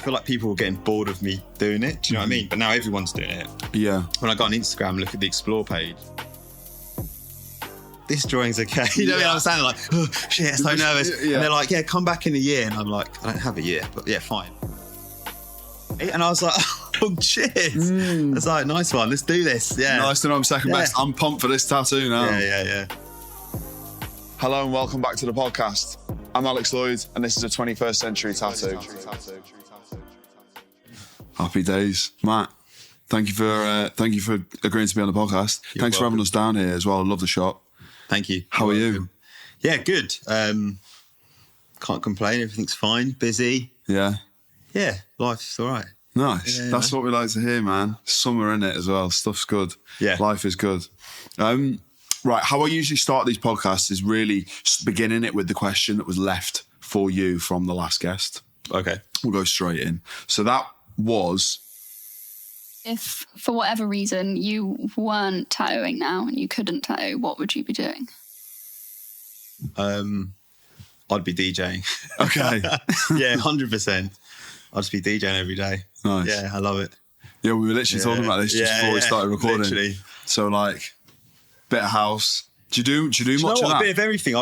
feel like people were getting bored of me doing it. Do you know what I mean? But now everyone's doing it. Yeah. When I go on Instagram, look at the explore page. This drawing's okay. You know what I'm saying? Like, oh, shit, so nervous. Yeah. And they're like, yeah, come back in a year. And I'm like, I don't have a year, but yeah, fine. And I was like, oh, cheers. It's like, nice one. Let's do this. Yeah. Nice to know I'm second best. I'm pumped for this tattoo now. Yeah. Hello and welcome back to the podcast. I'm Alex Lloyd and this is a 21st Century Tattoo. Happy days. Matt, thank you for agreeing to be on the podcast. Thanks for having us down here as well. I love the shop. Thank you. How are you? Yeah, good. Can't complain. Everything's fine. Busy. Yeah. Yeah, life's all right. Nice. Yeah, That's what we like to hear, man. Summer in it as well. Stuff's good. Yeah. Life is good. Right, how I usually start these podcasts is really beginning it with the question that was left for you from the last guest. Okay. We'll go straight in. So that was... If, for whatever reason, you weren't tattooing now and you couldn't tattoo, what would you be doing? I'd be DJing. Okay. Yeah, 100%. I'd just be DJing every day. Nice. Yeah, I love it. Yeah, we were literally talking about this just before we started recording. Literally. So like, bit of house. Do you do much of that? A bit of everything.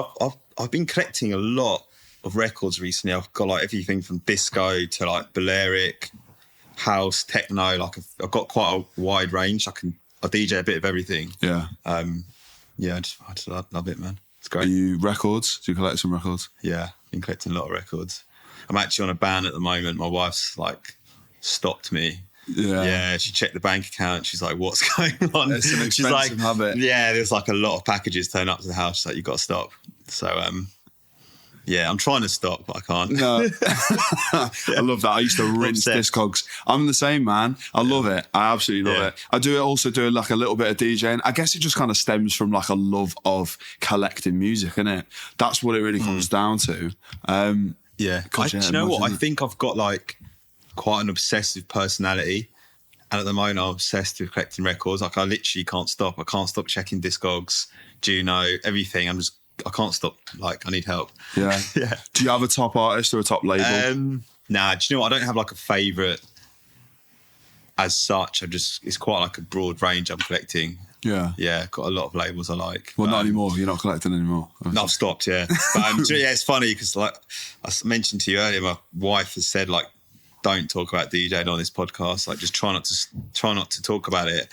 I've been collecting a lot of records recently. I've got like everything from disco to like Balearic, house, techno. Like I've got quite a wide range. I DJ a bit of everything. Yeah. Yeah, I just love it, man. It's great. Are you records? Do you collect some records? Yeah, been collecting a lot of records. I'm actually on a ban at the moment. My wife's like stopped me. Yeah, she checked the bank account. She's like, "What's going on?" It's an She's like, expensive habit. Yeah, there's like a lot of packages turn up to the house. She's like, "You got to stop." So, yeah, I'm trying to stop, but I can't. No, I love that. I used to rinse Discogs. I'm the same, man. I love it. I absolutely love it. I also do like a little bit of DJing. I guess it just kind of stems from like a love of collecting music, innit? That's what it really comes down to. Yeah. Do you know what? I think I've got like quite an obsessive personality. And at the moment, I'm obsessed with collecting records. Like I literally can't stop. I can't stop checking Discogs, Juno, everything. I can't stop. Like I need help. Yeah. Yeah. Do you have a top artist or a top label? Nah, do you know what? I don't have like a favourite as such. It's quite like a broad range I'm collecting. Yeah. Yeah, got a lot of labels I like. Well, not anymore. You're not collecting anymore. No, I've stopped, yeah. But yeah, it's funny because like I mentioned to you earlier, my wife has said like, don't talk about DJing on this podcast. Like just try not to talk about it.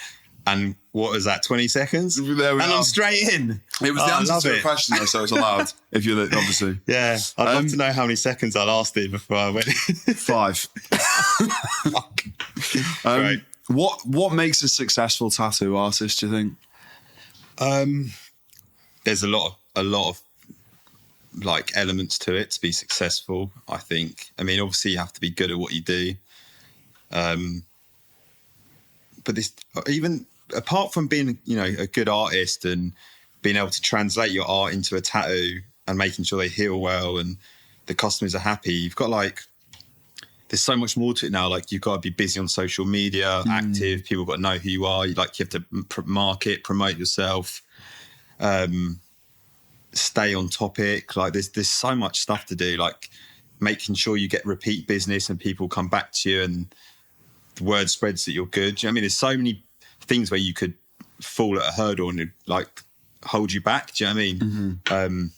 And what was that, 20 seconds? There we and are. I'm straight in. It was the answer to a question though, so it's allowed. If you're obviously. Yeah. I'd love to know how many seconds I lasted before I went. 5. Right. What makes a successful tattoo artist, do you think? There's a lot of like elements to it to be successful, I think. I mean, obviously you have to be good at what you do. But this, even apart from being, a good artist and being able to translate your art into a tattoo and making sure they heal well and the customers are happy, you've got like, there's so much more to it now. Like you've got to be busy on social media, active. People got to know who you are. You have to promote yourself, stay on topic. Like there's so much stuff to do. Like making sure you get repeat business and people come back to you and the word spreads that you're good. Do you know what I mean? There's so many things where you could fall at a hurdle and like hold you back. Do you know what I mean?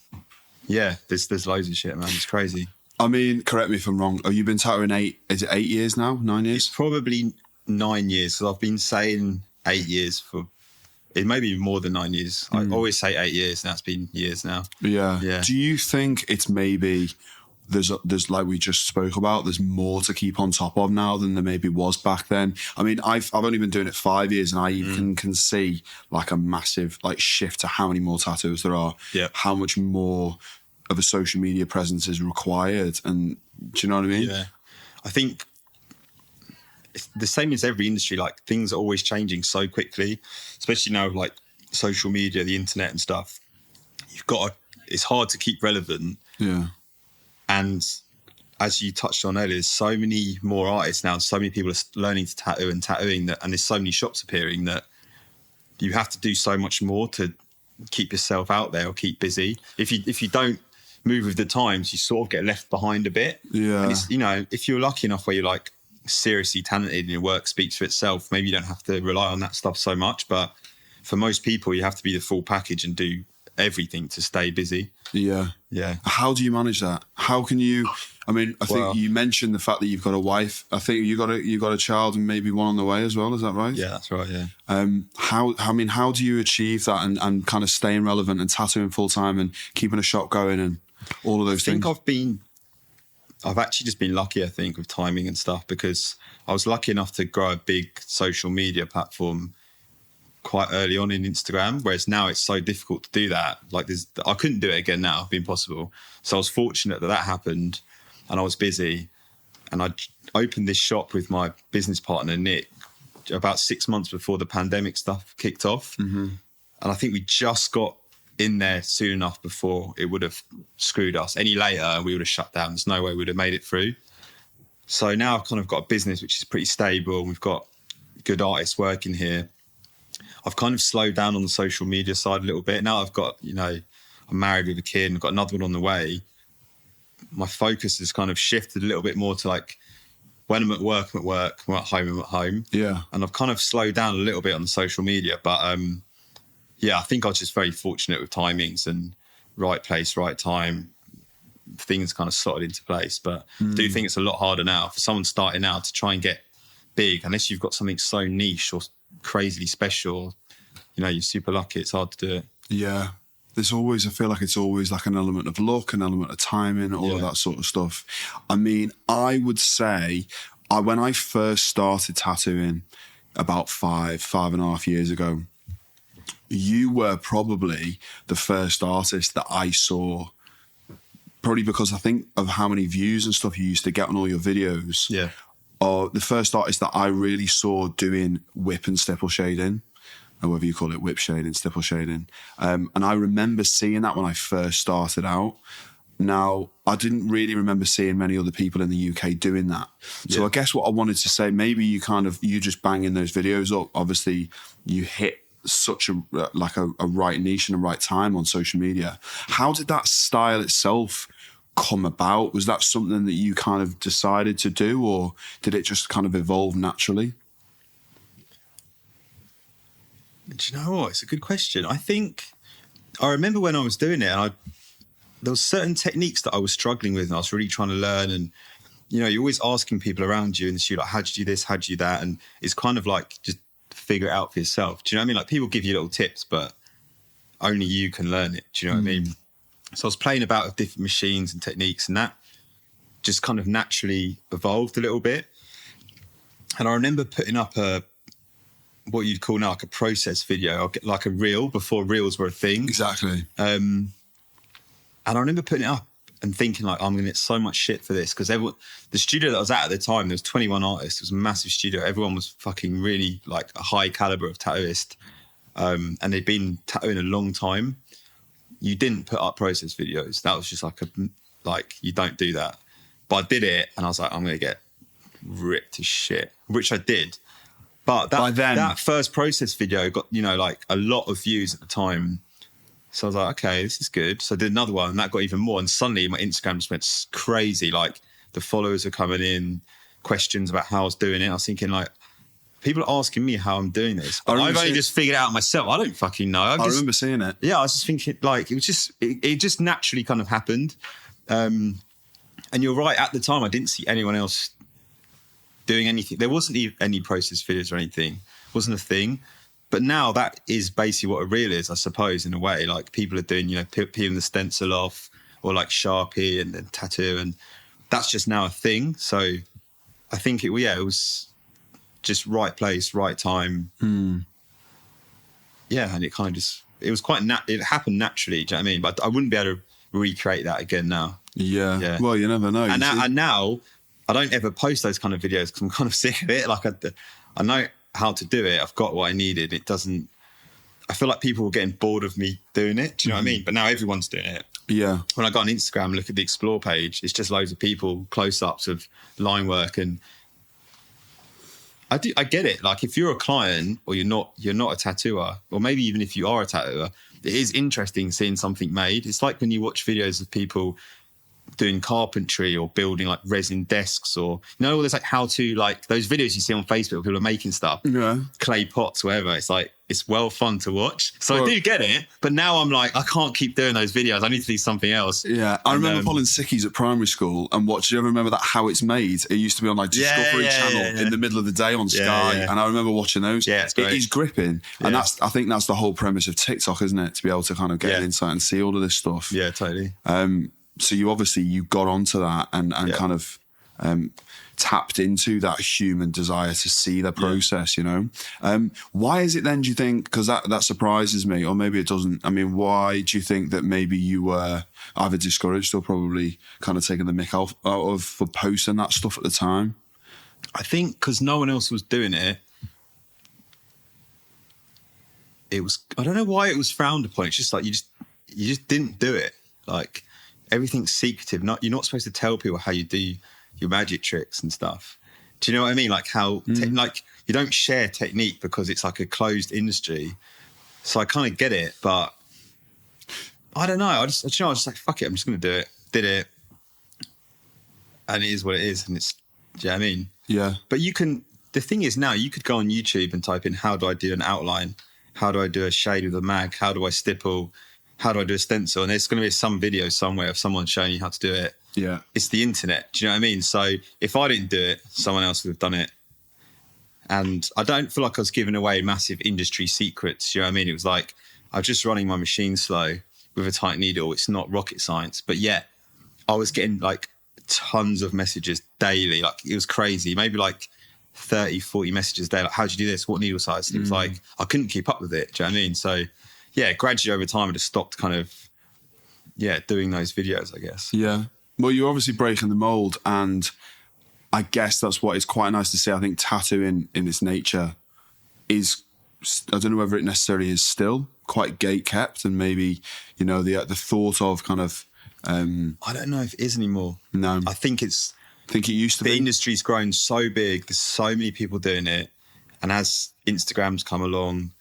Yeah, there's loads of shit, man. It's crazy. I mean, correct me if I'm wrong. Have you been tattooing 8 years now? 9 years? It's probably 9 years. So I've been saying 8 years for, it may be more than 9 years. I always say 8 years, and that's been years now. Yeah. Do you think it's maybe there's like we just spoke about, there's more to keep on top of now than there maybe was back then? I mean, I've only been doing it 5 years, and I even can see like a massive like shift to how many more tattoos there are. Yeah. How much more of a social media presence is required, and do you know what I mean? Yeah, I think it's the same as every industry. Like things are always changing so quickly, especially now like social media, the internet and stuff. It's hard to keep relevant. Yeah. And as you touched on earlier, there's so many more artists now, so many people are learning to tattoo and tattooing that, and there's so many shops appearing that you have to do so much more to keep yourself out there or keep busy. If you don't move with the times, you sort of get left behind a bit. Yeah. And it's, you know, if you're lucky enough where you're like seriously talented and your work speaks for itself, maybe you don't have to rely on that stuff so much. But for most people, you have to be the full package and do everything to stay busy. Yeah. Yeah. How do you manage that? How can you? I mean, I think you mentioned the fact that you've got a wife. I think you got a child and maybe one on the way as well. Is that right? Yeah, that's right. Yeah. How do you achieve that and kind of staying relevant and tattooing full time and keeping a shop going and all of those things? I've actually just been lucky, I think, with timing and stuff, because I was lucky enough to grow a big social media platform quite early on in Instagram, whereas now it's so difficult to do that. Like I couldn't do it again now, it'd be impossible. So I was fortunate that happened, and I was busy, and I opened this shop with my business partner, Nick, about 6 months before the pandemic stuff kicked off. Mm-hmm. And I think we just got in there soon enough before it would have screwed us. Any later, we would have shut down. There's no way we would have made it through. So now I've kind of got a business which is pretty stable. We've got good artists working here. I've kind of slowed down on the social media side a little bit. Now I've got, you know, I'm married with a kid and I've got another one on the way. My focus has kind of shifted a little bit more to like, when I'm at work, I'm at work. When I'm at home, I'm at home. Yeah. And I've kind of slowed down a little bit on the social media. But yeah, I think I was just very fortunate with timings and right place, right time. Things kind of slotted into place. But I do think it's a lot harder now for someone starting out to try and get big, unless you've got something so niche or crazily special. You know, you're super lucky. It's hard to do it. Yeah. There's always, I feel like it's always like an element of luck, an element of timing, all of that sort of stuff. I mean, I would say when I first started tattooing about 5.5 years ago, you were probably the first artist that I saw, probably because I think of how many views and stuff you used to get on all your videos. Yeah. Or the first artist that I really saw doing whip and stipple shading, or whatever you call it, whip shading, stipple shading. And I remember seeing that when I first started out. Now, I didn't really remember seeing many other people in the UK doing that. So I guess what I wanted to say, maybe you just banging those videos up. Obviously, you hit such a right niche and a right time on social media. How did that style itself come about? Was that something that you kind of decided to do, or did it just kind of evolve naturally? Do you know what? It's a good question. I think I remember when I was doing it, and there was certain techniques that I was struggling with, and I was really trying to learn. And you know, you're always asking people around you in the studio, like, "How do you do this? How do you do that?" And it's kind of like just figure it out for yourself. Do you know what I mean? Like, people give you little tips, but only you can learn it. Do you know what I mean? So I was playing about with different machines and techniques, and that just kind of naturally evolved a little bit. And I remember putting up what you'd call now like a process video, like a reel, before reels were a thing. Exactly. And I remember putting it up and thinking like, I'm going to get so much shit for this, because the studio that I was at the time, there was 21 artists. It was a massive studio. Everyone was fucking really like a high caliber of tattooist. And they'd been tattooing a long time. You didn't put up process videos. That was just like you don't do that. But I did it, and I was like, I'm going to get ripped to shit, which I did. But that first process video got, you know, like a lot of views at the time. So I was like, okay, this is good. So I did another one, and that got even more. And suddenly my Instagram just went crazy. Like, the followers are coming in, questions about how I was doing it. I was thinking, like, people are asking me how I'm doing this. But I've only just figured it out myself. I don't fucking know. I remember seeing it. Yeah, I was just thinking, like, it just naturally kind of happened. And you're right, at the time, I didn't see anyone else doing anything. There wasn't any process videos or anything. It wasn't a thing. But now that is basically what a reel is, I suppose, in a way. Like, people are doing, you know, peeling the stencil off, or like Sharpie and then tattoo. And that's just now a thing. So I think it was just right place, right time. Yeah, and it kind of just, it was quite, it happened naturally, do you know what I mean? But I wouldn't be able to recreate that again now. Yeah. Well, you never know. And now I don't ever post those kind of videos because I'm kind of sick of it. Like, I know how to do it. I've got what I needed. It doesn't, I feel like people were getting bored of me doing it. Do you know what I mean? But now everyone's doing it. Yeah. When I go on Instagram and look at the Explore page, it's just loads of people, close-ups of line work. And I get it. Like, if you're a client or you're not a tattooer, or maybe even if you are a tattooer, it is interesting seeing something made. It's like when you watch videos of people doing carpentry or building like resin desks, or all there's like how to, like those videos you see on Facebook where people are making stuff, clay pots, whatever. It's like, it's well fun to watch. So I do get it, but now I'm like, I can't keep doing those videos. I need to do something else. Yeah, I remember pulling sickies at primary school and watching. You ever remember that How It's Made? It used to be on like Discovery Channel in the middle of the day on Sky, and I remember watching those. Yeah, it's great. It is gripping, and I think that's the whole premise of TikTok, isn't it? To be able to kind of get an insight and see all of this stuff. Yeah, totally. So you got onto that and kind of tapped into that human desire to see the process, Why is it then, do you think, because that surprises me, or maybe it doesn't, I mean, why do you think that maybe you were either discouraged or probably kind of taking the mick out of for posting that stuff at the time? I think because no one else was doing it, I don't know why it was frowned upon. It's just like, you just didn't do it. Like, everything's secretive. You're not supposed to tell people how you do your magic tricks and stuff. Do you know what I mean? Like how, like you don't share technique because it's like a closed industry. So I kind of get it, but I don't know. I was just like, fuck it, I'm just going to do it. Did it. And it is what it is. And it's, do you know what I mean? Yeah. But the thing is now, you could go on YouTube and type in, how do I do an outline? How do I do a shade with a mag? How do I stipple? How do I do a stencil? And there's going to be some video somewhere of someone showing you how to do it. Yeah. It's the internet. Do you know what I mean? So if I didn't do it, someone else would have done it. And I don't feel like I was giving away massive industry secrets. Do you know what I mean? It was like, I was just running my machine slow with a tight needle. It's not rocket science. But yet I was getting like tons of messages daily. Like it was crazy. Maybe like 30, 40 messages a day. Like, how'd you do this? What needle size? And it was like, I couldn't keep up with it. Do you know what I mean? So yeah, gradually over time, I just stopped kind of, doing those videos, I guess. Yeah. Well, you're obviously breaking the mold, and I guess that's what is quite nice to see. I think tattooing in its nature is, I don't know whether it necessarily is still quite gate kept, and maybe, the thought of kind of... I don't know if it is anymore. No. I think it used to be. The industry's grown so big, there's so many people doing it, and as Instagram's come along,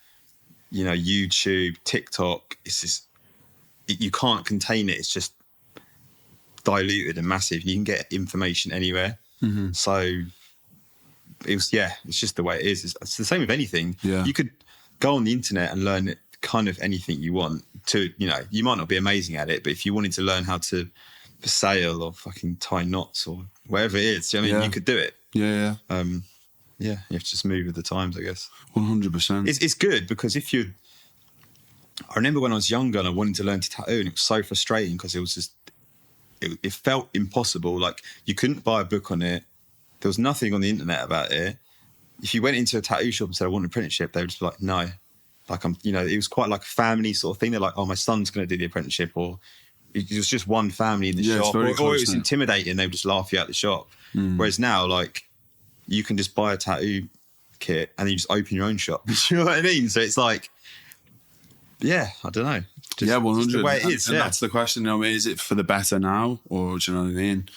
YouTube, TikTok, it's just, you can't contain it. It's just diluted and massive. You can get information anywhere. Mm-hmm. So it's just the way it is. It's the same with anything. Yeah. You could go on the internet and learn kind of anything you want to, you might not be amazing at it, but if you wanted to learn how to sail or fucking tie knots or whatever it is, you could do it. Yeah. You have to just move with the times, I guess. 100%. It's good because I remember when I was younger and I wanted to learn to tattoo, and it was so frustrating because it was just, it felt impossible. Like you couldn't buy a book on it. There was nothing on the internet about it. If you went into a tattoo shop and said, I want an apprenticeship, they would just be like, no. Like it was quite like a family sort of thing. They're like, oh, my son's going to do the apprenticeship, or it was just one family in the shop, or it was intimidating. They would just laugh you out the shop. Whereas now, like, you can just buy a tattoo kit and you just open your own shop. You know what I mean? So it's like, I don't know. 100. Just the way it is. And that's the question. Is it for the better now, or do you know what I mean?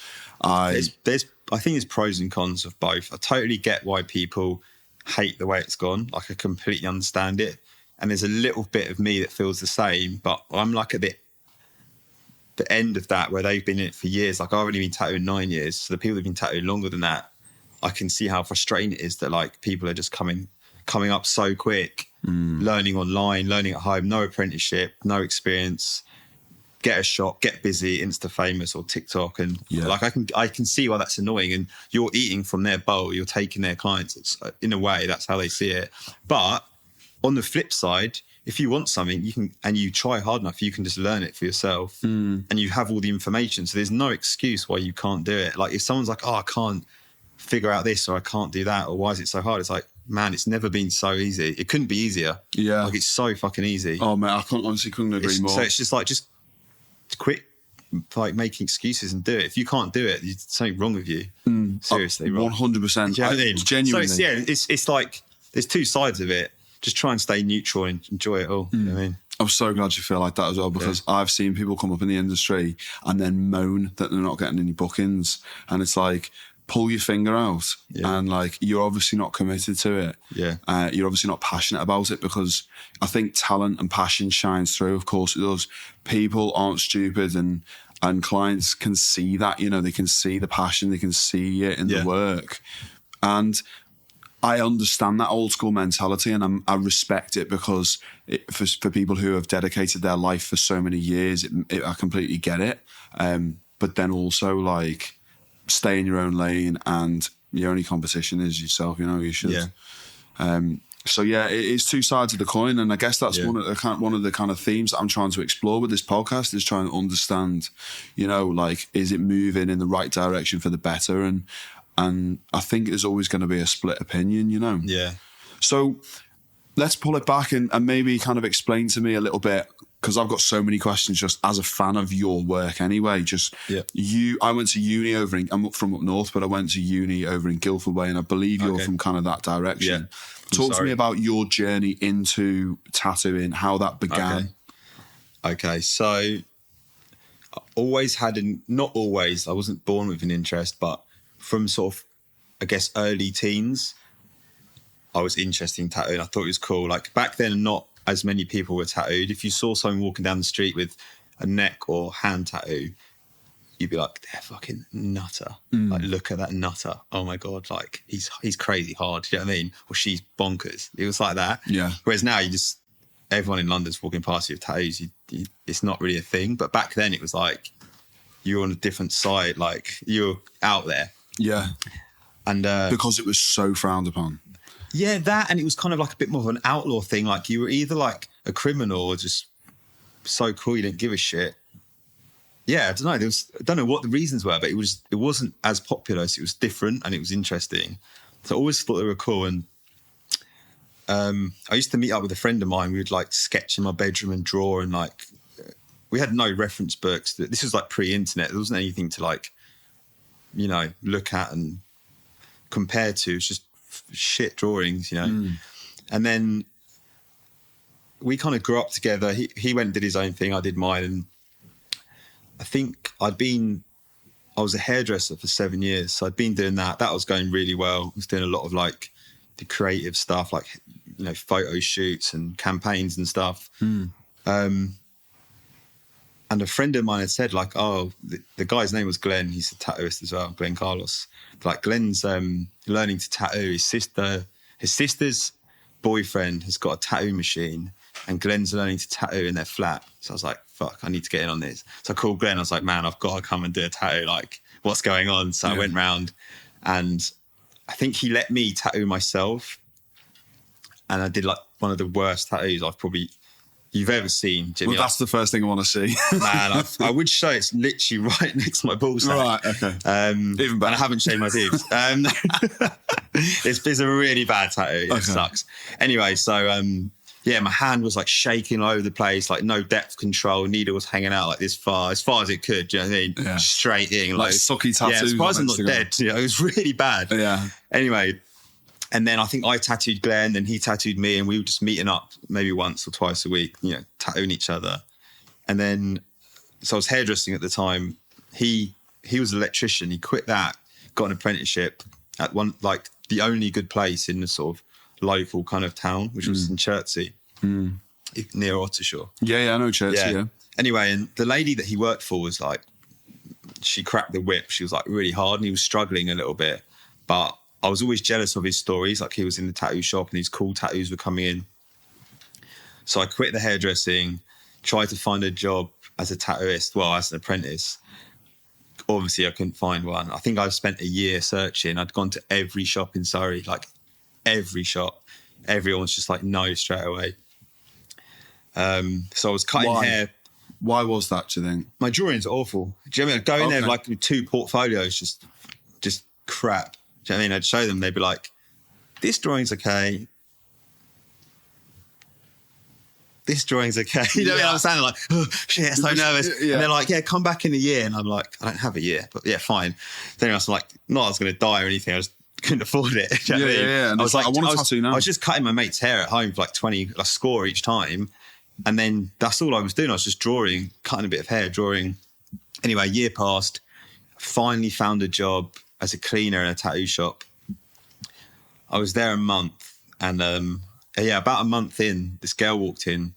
I think there's pros and cons of both. I totally get why people hate the way it's gone. Like I completely understand it. And there's a little bit of me that feels the same, but I'm like at the end of that where they've been in it for years. Like I've only been tattooing 9 years. So the people who've been tattooing longer than that, I can see how frustrating it is that like people are just coming up so quick, learning online, learning at home, no apprenticeship, no experience, get a shop, get busy, Insta famous or TikTok. And like I can see why that's annoying. And you're eating from their bowl, you're taking their clients. It's, in a way, that's how they see it. But on the flip side, if you want something, you can, and you try hard enough, you can just learn it for yourself and you have all the information. So there's no excuse why you can't do it. Like if someone's like, oh, I can't figure out this, or I can't do that, or why is it so hard? It's like, man, it's never been so easy. It couldn't be easier. Yeah. Like it's so fucking easy. Oh man, I honestly couldn't agree more. So it's just like, just quit like making excuses and do it. If you can't do it, there's something wrong with you. Seriously, wrong. 100%. Do you know what I mean? Genuinely. So it's like, there's two sides of it. Just try and stay neutral and enjoy it all. You know what I mean? I'm so glad you feel like that as well, because I've seen people come up in the industry and then moan that they're not getting any bookings. And it's like, pull your finger out Yeah. and like you're obviously not committed to it. Yeah. You're obviously not passionate about it, because I think talent and passion shines through. Of course it does. People aren't stupid, and clients can see that, you know, they can see the passion, they can see it in the work. And I understand that old school mentality, and I respect it, because for people who have dedicated their life for so many years, I completely get it. But then also, like, stay in your own lane, and your only competition is yourself. You know, you should. Yeah. So yeah, it is two sides of the coin, and I guess that's one of the kind of themes that I'm trying to explore with this podcast, is trying to understand, you know, like, is it moving in the right direction for the better? And I think there's always going to be a split opinion, you know. Yeah. So let's pull it back and maybe kind of explain to me a little bit, because I've got so many questions just as a fan of your work anyway. Just I went to uni I'm from up north, but I went to uni over in Guildford Way, and I believe you're from kind of that direction. Yeah. Talk to me about your journey into tattooing, how that began. Okay. So I always had not always, I wasn't born with an interest, but from sort of, I guess, early teens, I was interested in tattooing. I thought it was cool. Like, back then, not as many people were tattooed. If you saw someone walking down the street with a neck or hand tattoo, you'd be like, they're fucking nutter. Like, look at that nutter. Oh my God, like, he's crazy hard. Do you know what I mean? Or she's bonkers. It was like that. Yeah. Whereas now, everyone in London's walking past you with tattoos. It's not really a thing. But back then, it was like, you're on a different side. Like, you're out there. Yeah. And because it was so frowned upon. Yeah, that, and it was kind of like a bit more of an outlaw thing. Like, you were either like a criminal or just so cool you didn't give a shit. Yeah, I don't know. I don't know what the reasons were, but it wasn't as popular. So it was different and it was interesting. So I always thought they were cool. And I used to meet up with a friend of mine. We would like sketch in my bedroom and draw, and like, we had no reference books. This was like pre-internet. There wasn't anything to like, you know, look at and compare to. It's just shit drawings, you know. And then we kind of grew up together. He went and did his own thing, I did mine, and I think I was a hairdresser for 7 years, so I'd been doing that was going really well. I was doing a lot of like the creative stuff, like, you know, photo shoots and campaigns and stuff. And a friend of mine had said, like, oh, the guy's name was Glenn. He's a tattooist as well, Glenn Carlos. Like, Glenn's learning to tattoo. His sister's boyfriend has got a tattoo machine, and Glenn's learning to tattoo in their flat. So I was like, fuck, I need to get in on this. So I called Glenn. I was like, man, I've got to come and do a tattoo. Like, what's going on? So I went round, and I think he let me tattoo myself. And I did like one of the worst tattoos you've ever seen, Jimmy. Well, that's the first thing I want to see. Man, I would show it's literally right next to my ballsack. Right, okay. Even better. And I haven't shaved my boobs. It's a really bad tattoo. It sucks. Anyway, so my hand was like shaking all over the place, like no depth control. Needle was hanging out like this far, as far as it could. Do you know what I mean? Yeah. Straight in, like sucky tattoos. Yeah, surprised I'm not dead. You know, it was really bad. Yeah. Anyway. And then I think I tattooed Glenn, then he tattooed me, and we were just meeting up maybe once or twice a week, you know, tattooing each other. And then, so I was hairdressing at the time. He was an electrician. He quit that, got an apprenticeship at one, like the only good place in the sort of local kind of town, which was in Chertsey, near Ottershaw. Yeah, I know Chertsey, yeah. Anyway, and the lady that he worked for was like, she cracked the whip. She was like really hard, and he was struggling a little bit, but I was always jealous of his stories. Like, he was in the tattoo shop and these cool tattoos were coming in. So I quit the hairdressing, tried to find a job as a tattooist, as an apprentice. Obviously, I couldn't find one. I think I spent a year searching. I'd gone to every shop in Surrey, like every shop. Everyone was just like, no, straight away. So I was cutting hair. Why was that, do you think? My drawings are awful. Do you know what I mean? I'd go in there like with 2 portfolios, just crap. Do you know what I mean? I'd show them, they'd be like, this drawing's okay. This drawing's okay. You know what I'm saying? Like, oh, shit, so nervous. Yeah. And they're like, yeah, come back in a year. And I'm like, I don't have a year, but yeah, fine. Then I was like, I was going to die or anything. I just couldn't afford it. Do you know what I mean? And I was like, I want a tattoo now. I was just cutting my mate's hair at home for like 20, a score each time. And then that's all I was doing. I was just drawing, cutting a bit of hair, drawing. Anyway, a year passed. Finally found a job as a cleaner in a tattoo shop. I was there a month, and about a month in, this girl walked in,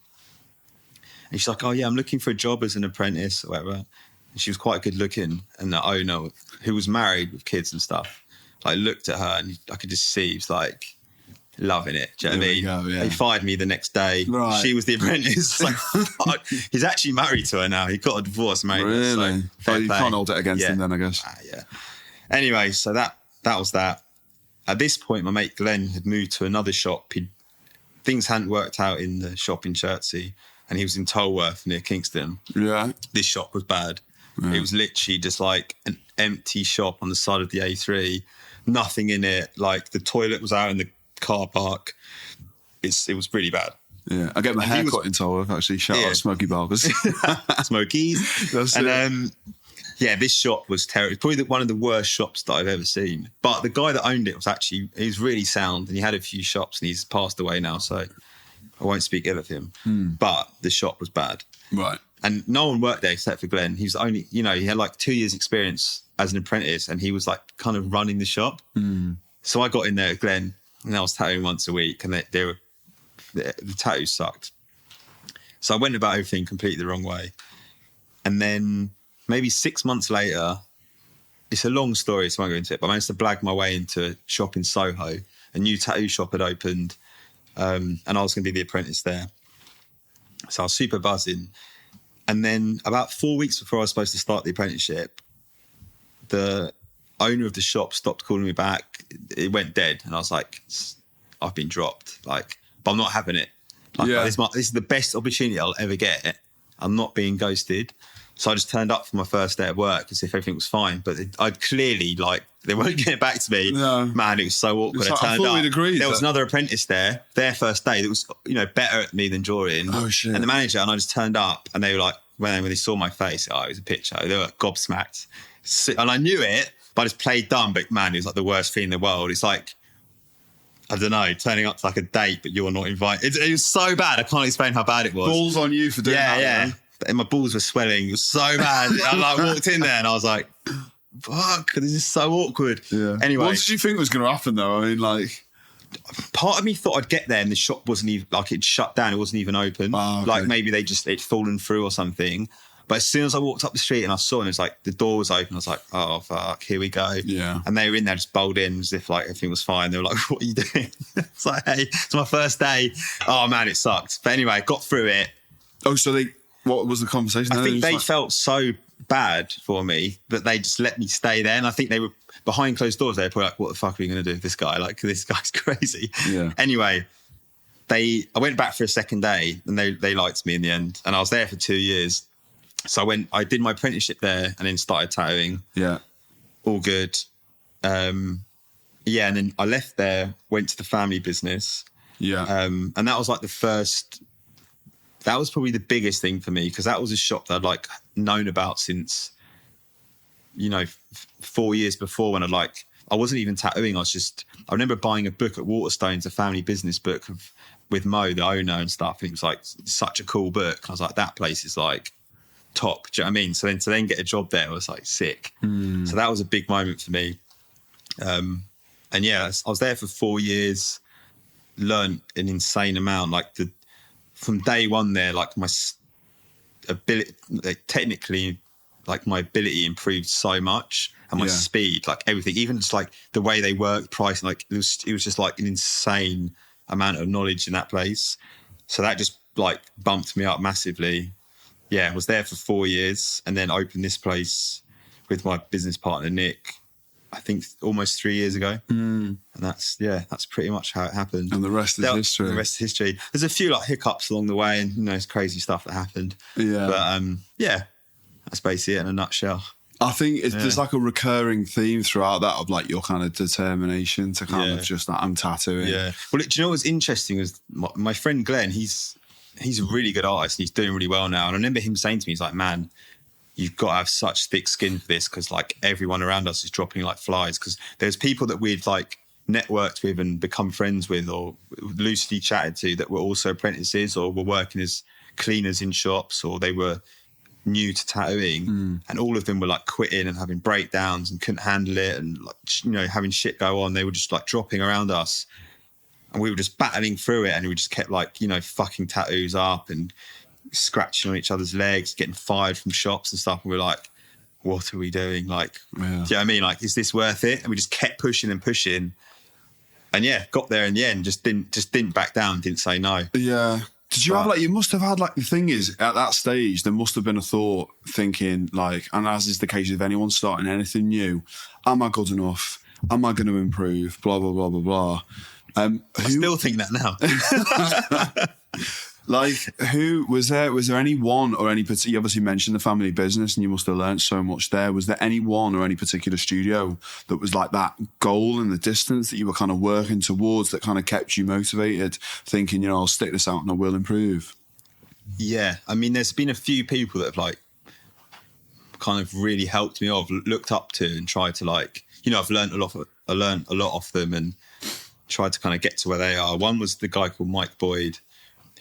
and she's like, "Oh yeah, I'm looking for a job as an apprentice or whatever." And she was quite good looking, and the owner, who was married with kids and stuff, like looked at her, and I could just see he was like loving it. Do you know what I mean? Go, yeah. He fired me the next day. Right. She was the apprentice. Like, fuck. He's actually married to her now. He got a divorce, mate. Really? So, You can't hold it against him then, I guess. Yeah. Anyway, so that was that. At this point, my mate Glenn had moved to another shop. Things hadn't worked out in the shop in Chertsey, and he was in Tolworth near Kingston. Yeah. This shop was bad. Yeah. It was literally just like an empty shop on the side of the A3, nothing in it. Like the toilet was out in the car park. It was really bad. Yeah, I get my hair cut in Tolworth, actually. Shout out Smoky Barbers. Smokies. That's and this shop was terrible. It's probably one of the worst shops that I've ever seen. But the guy that owned it he was really sound, and he had a few shops, and he's passed away now, so I won't speak ill of him. But the shop was bad. Right. And no one worked there except for Glenn. He was only, he had like 2 years experience as an apprentice, and he was like kind of running the shop. So I got in there with Glenn, and I was tattooing once a week, and the tattoos sucked. So I went about everything completely the wrong way. And then maybe 6 months later, it's a long story, so I won't go into it, but I managed to blag my way into a shop in Soho. A new tattoo shop had opened, and I was going to be the apprentice there. So I was super buzzing. And then about 4 weeks before I was supposed to start the apprenticeship, the owner of the shop stopped calling me back. It went dead. And I was like, I've been dropped. Like, but I'm not having it. Like, this is the best opportunity I'll ever get. I'm not being ghosted. So I just turned up for my first day at work as if everything was fine. But I'd clearly, like, they weren't getting back to me. No. Man, it was so awkward. Like, I turned thought up. we'd agreed there was another apprentice there, their first day, that was, better at me than drawing. Oh, shit. And the manager, and I just turned up, and they were like, when they saw my face, it was a picture. They were gobsmacked. And I knew it, but I just played dumb. But man, it was like the worst thing in the world. It's like, I don't know, turning up to like a date, but you're not invited. It was so bad. I can't explain how bad it was. Balls on you for doing that. Yeah. And my balls were swelling. It was so bad. I like walked in there and I was like, fuck, this is so awkward. Yeah. Anyway. What did you think was going to happen though? I mean, like, part of me thought I'd get there and the shop wasn't even, like, it'd shut down. It wasn't even open. Oh, okay. Like maybe it'd fallen through or something. But as soon as I walked up the street and I saw, and it was like, the door was open, I was like, oh, fuck, here we go. Yeah. And they were in there just bowled in as if like everything was fine. They were like, what are you doing? It's like, hey, it's my first day. Oh man, it sucked. But anyway, I got through it. Oh, so what was the conversation? I think they felt so bad for me that they just let me stay there. And I think they were behind closed doors. They were probably like, what the fuck are we going to do with this guy? Like, this guy's crazy. Yeah. Anyway, I went back for a second day and they liked me in the end. And I was there for 2 years. So I did my apprenticeship there and then started tattooing. Yeah. All good. And then I left there, went to the family business. Yeah. And that was like that was probably the biggest thing for me, because that was a shop that I'd like known about since, 4 years before, when I wasn't even tattooing. I remember buying a book at Waterstones, a family business book with Mo, the owner, and stuff. And it was like such a cool book. And I was like, that place is like top. Do you know what I mean? So then to get a job there was like sick. So that was a big moment for me. And yeah, I was there for 4 years, learned an insane amount. Like from day one there, like my ability, like technically, like my ability improved so much, and my speed, like everything, even just like the way they work, pricing, like it was just like an insane amount of knowledge in that place. So that just like bumped me up massively. Yeah, I was there for 4 years and then opened this place with my business partner, Nick, I think almost 3 years ago. And that's pretty much how it happened. And the rest is history. The rest is history. There's a few like hiccups along the way, and it's crazy stuff that happened. Yeah. But that's basically it in a nutshell. I think there's like a recurring theme throughout that of like your kind of determination to kind of just like, I'm tattooing. Yeah. Well, do you know what's interesting is my friend Glenn, he's a really good artist and he's doing really well now. And I remember him saying to me, he's like, man, you've got to have such thick skin for this, because like everyone around us is dropping like flies. Because there's people that we'd like networked with and become friends with or loosely chatted to that were also apprentices or were working as cleaners in shops, or they were new to tattooing, and all of them were like quitting and having breakdowns and couldn't handle it, and like, you know, having shit go on. They were just like dropping around us, and we were just battling through it, and we just kept like, you know, fucking tattoos up and scratching on each other's legs, getting fired from shops and stuff. And we were like, what are we doing? Like, do you know what I mean? Like, is this worth it? And we just kept pushing and pushing, and yeah, got there in the end. Just didn't back down. Didn't say no. Yeah. Did you have like, you must have had like, the thing is, at that stage, there must have been a thought thinking like, and as is the case with anyone starting anything new, am I good enough? Am I going to improve? Blah, blah, blah, blah, blah. I still think that now. Like, who was there any one or any particular, you obviously mentioned the family business and you must have learned so much there. Was there any one or any particular studio that was like that goal in the distance that you were kind of working towards that kind of kept you motivated, thinking, you know, I'll stick this out and I will improve? Yeah. I mean, there's been a few people that have like kind of really helped me, or I've looked up to and tried to like, you know, I've learned a lot off them and tried to kind of get to where they are. One was the guy called Mike Boyd,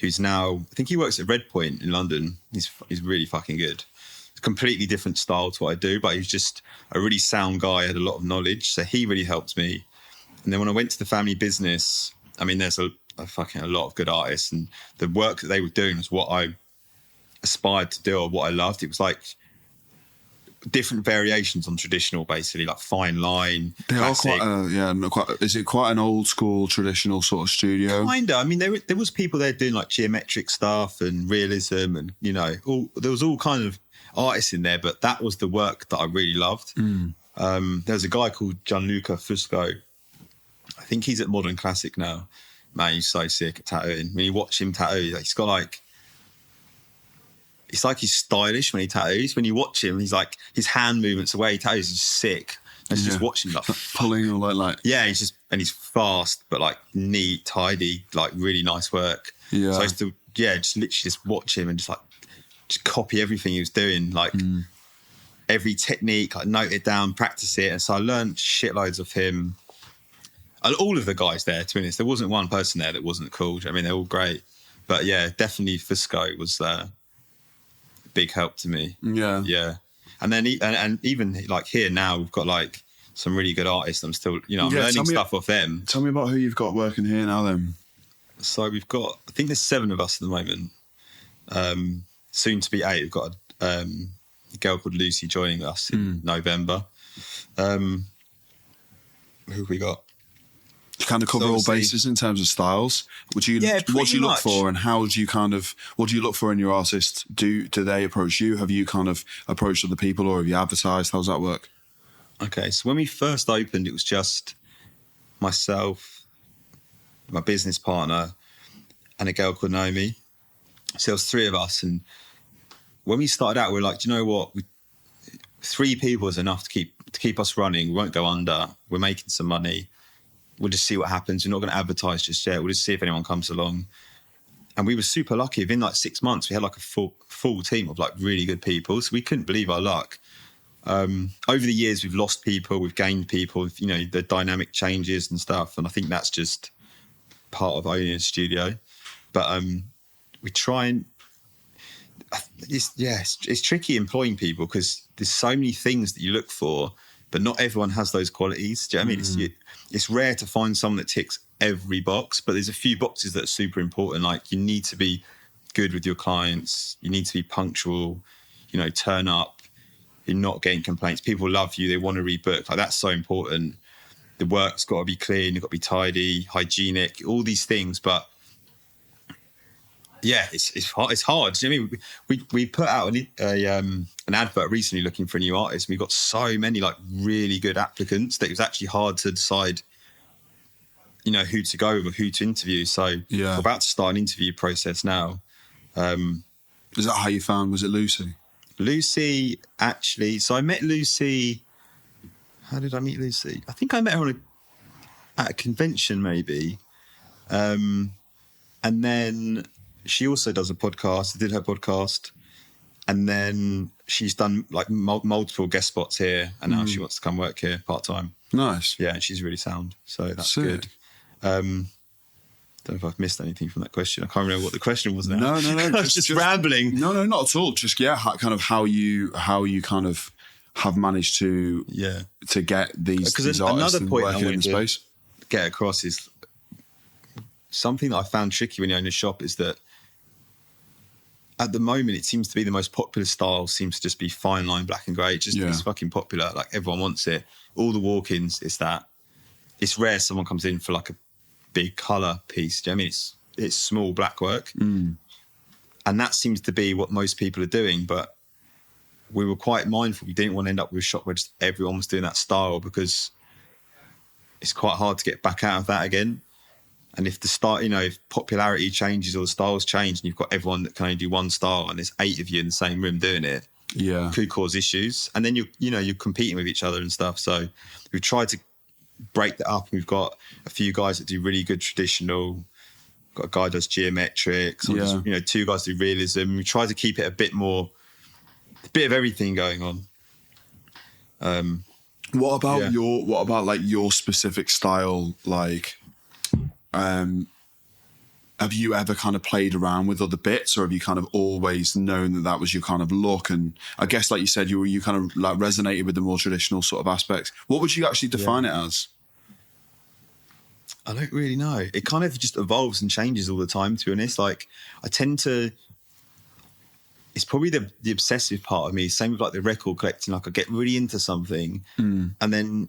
who's now, I think he works at Red Point in London. He's really fucking good. It's a completely different style to what I do, but he's just a really sound guy, had a lot of knowledge. So he really helped me. And then when I went to the family business, I mean, there's a lot of good artists, and the work that they were doing was what I aspired to do or what I loved. It was like different variations on traditional, basically, like fine line. They classic. Are quite is it quite an old school traditional sort of studio? Kinda. I mean, there was people there doing like geometric stuff and realism, and you know, there was all kind of artists in there, but that was the work that I really loved. There's a guy called Gianluca Fusco. I think he's at Modern Classic now. Man, he's so sick at tattooing. When you watch him tattoo, he's got like, it's like he's stylish when he tattoos. When you watch him, he's like, his hand movements, the way he tattoos is sick. And just watching like pulling or like yeah, he's fast, but like neat, tidy, like really nice work. Yeah. So I used to just literally just watch him and just copy everything he was doing, like every technique, like note it down, practice it. And so I learned shitloads of him. All of the guys there, to be honest, there wasn't one person there that wasn't cool. I mean, they're all great. But yeah, definitely Fusco was big help to me. Yeah. And then and even like here now, we've got like some really good artists. I'm still, you know, I'm learning stuff off them. Tell me about who you've got working here now then. So we've got, I think there's 7 of us at the moment. Soon to be 8. We've got a girl called Lucy joining us in November. Who have we got? To kind of cover all bases in terms of styles. What do you look for, and how do you what do you look for in your artists? Do they approach you? Have you kind of approached other people, or have you advertised? How does that work? Okay, so when we first opened, it was just myself, my business partner, and a girl called Naomi. So there was 3 of us, and when we started out, we were like, do you know what? 3 people is enough to keep us running. We won't go under. We're making some money. We'll just see what happens. We're not going to advertise just yet. We'll just see if anyone comes along. And we were super lucky. Within like 6 months, we had like a full team of like really good people. So we couldn't believe our luck. Over the years, we've lost people, we've gained people, you know, the dynamic changes and stuff. And I think that's just part of owning a studio. But we try and, it's tricky employing people because there's so many things that you look for, but not everyone has those qualities. Do you know what I mean? It's rare to find someone that ticks every box, but there's a few boxes that are super important. Like you need to be good with your clients. You need to be punctual, you know, turn up. You're not getting complaints. People love you. They want to rebook. Like that's so important. The work's got to be clean. It's got to be tidy, hygienic, all these things. But yeah, it's hard. Do you know what I mean? We put out an advert recently looking for a new artist. And we got so many like really good applicants that it was actually hard to decide, you know, who to go with or who to interview. So we're about to start an interview process now. Is that how you found? Was it Lucy? Lucy, actually. So I met Lucy. How did I meet Lucy? I think I met her at a convention, maybe. And then she also does a podcast. I did her podcast. And then she's done like multiple guest spots here. And now she wants to come work here part-time. Nice. Yeah, and she's really sound. So that's Sick. good. don't know if I've missed anything from that question. I can't remember what the question was now. No. I was just rambling. No, not at all. Just how you kind of have managed to get these artists another point working in the space. Get across is something that I found tricky when you own a shop is that at the moment it seems to be the most popular style seems to just be fine line black and grey. It's fucking popular. Like everyone wants it. All the walk-ins, it's that. It's rare someone comes in for like a big colour piece. Do you know what I mean? It's small black work. And that seems to be what most people are doing. But we were quite mindful. We didn't want to end up with a shop where just everyone was doing that style because it's quite hard to get back out of that again. And if the style, if popularity changes or the styles change and you've got everyone that can only do one style and there's 8 of you in the same room doing it, could cause issues. And then you're competing with each other and stuff. So we've tried to break that up. We've got a few guys that do really good traditional. Got a guy who does geometrics. Just, 2 guys do realism. We try to keep it a bit of everything going on. What about like your specific style? Like, have you ever kind of played around with other bits, or have you kind of always known that was your kind of look? And I guess, like you said, you kind of like resonated with the more traditional sort of aspects. What would you actually define it as? I don't really know. It kind of just evolves and changes all the time, to be honest. Like I tend to, it's probably the obsessive part of me. Same with like the record collecting. Like I get really into something and then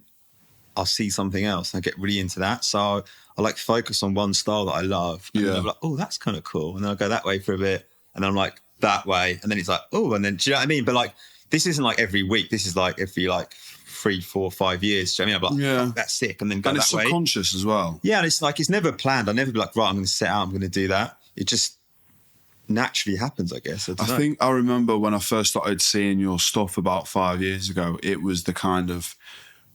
I'll see something else and I get really into that. So I like focus on one style that I love. And then I'm like, oh, that's kind of cool. And then I'll go that way for a bit. And then I'm like, that way. And then it's like, oh, and then, do you know what I mean? But like, this isn't like every week. This is like every like 3, 4, 5 years. Do you know what I mean? I'm like, oh, that's sick. And then go and that it's way. subconscious as well. Yeah. And it's like, it's never planned. I never be like, right, I'm going to set out, I'm going to do that. It just naturally happens, I guess. I think I remember when I first started seeing your stuff about 5 years ago, it was the kind of,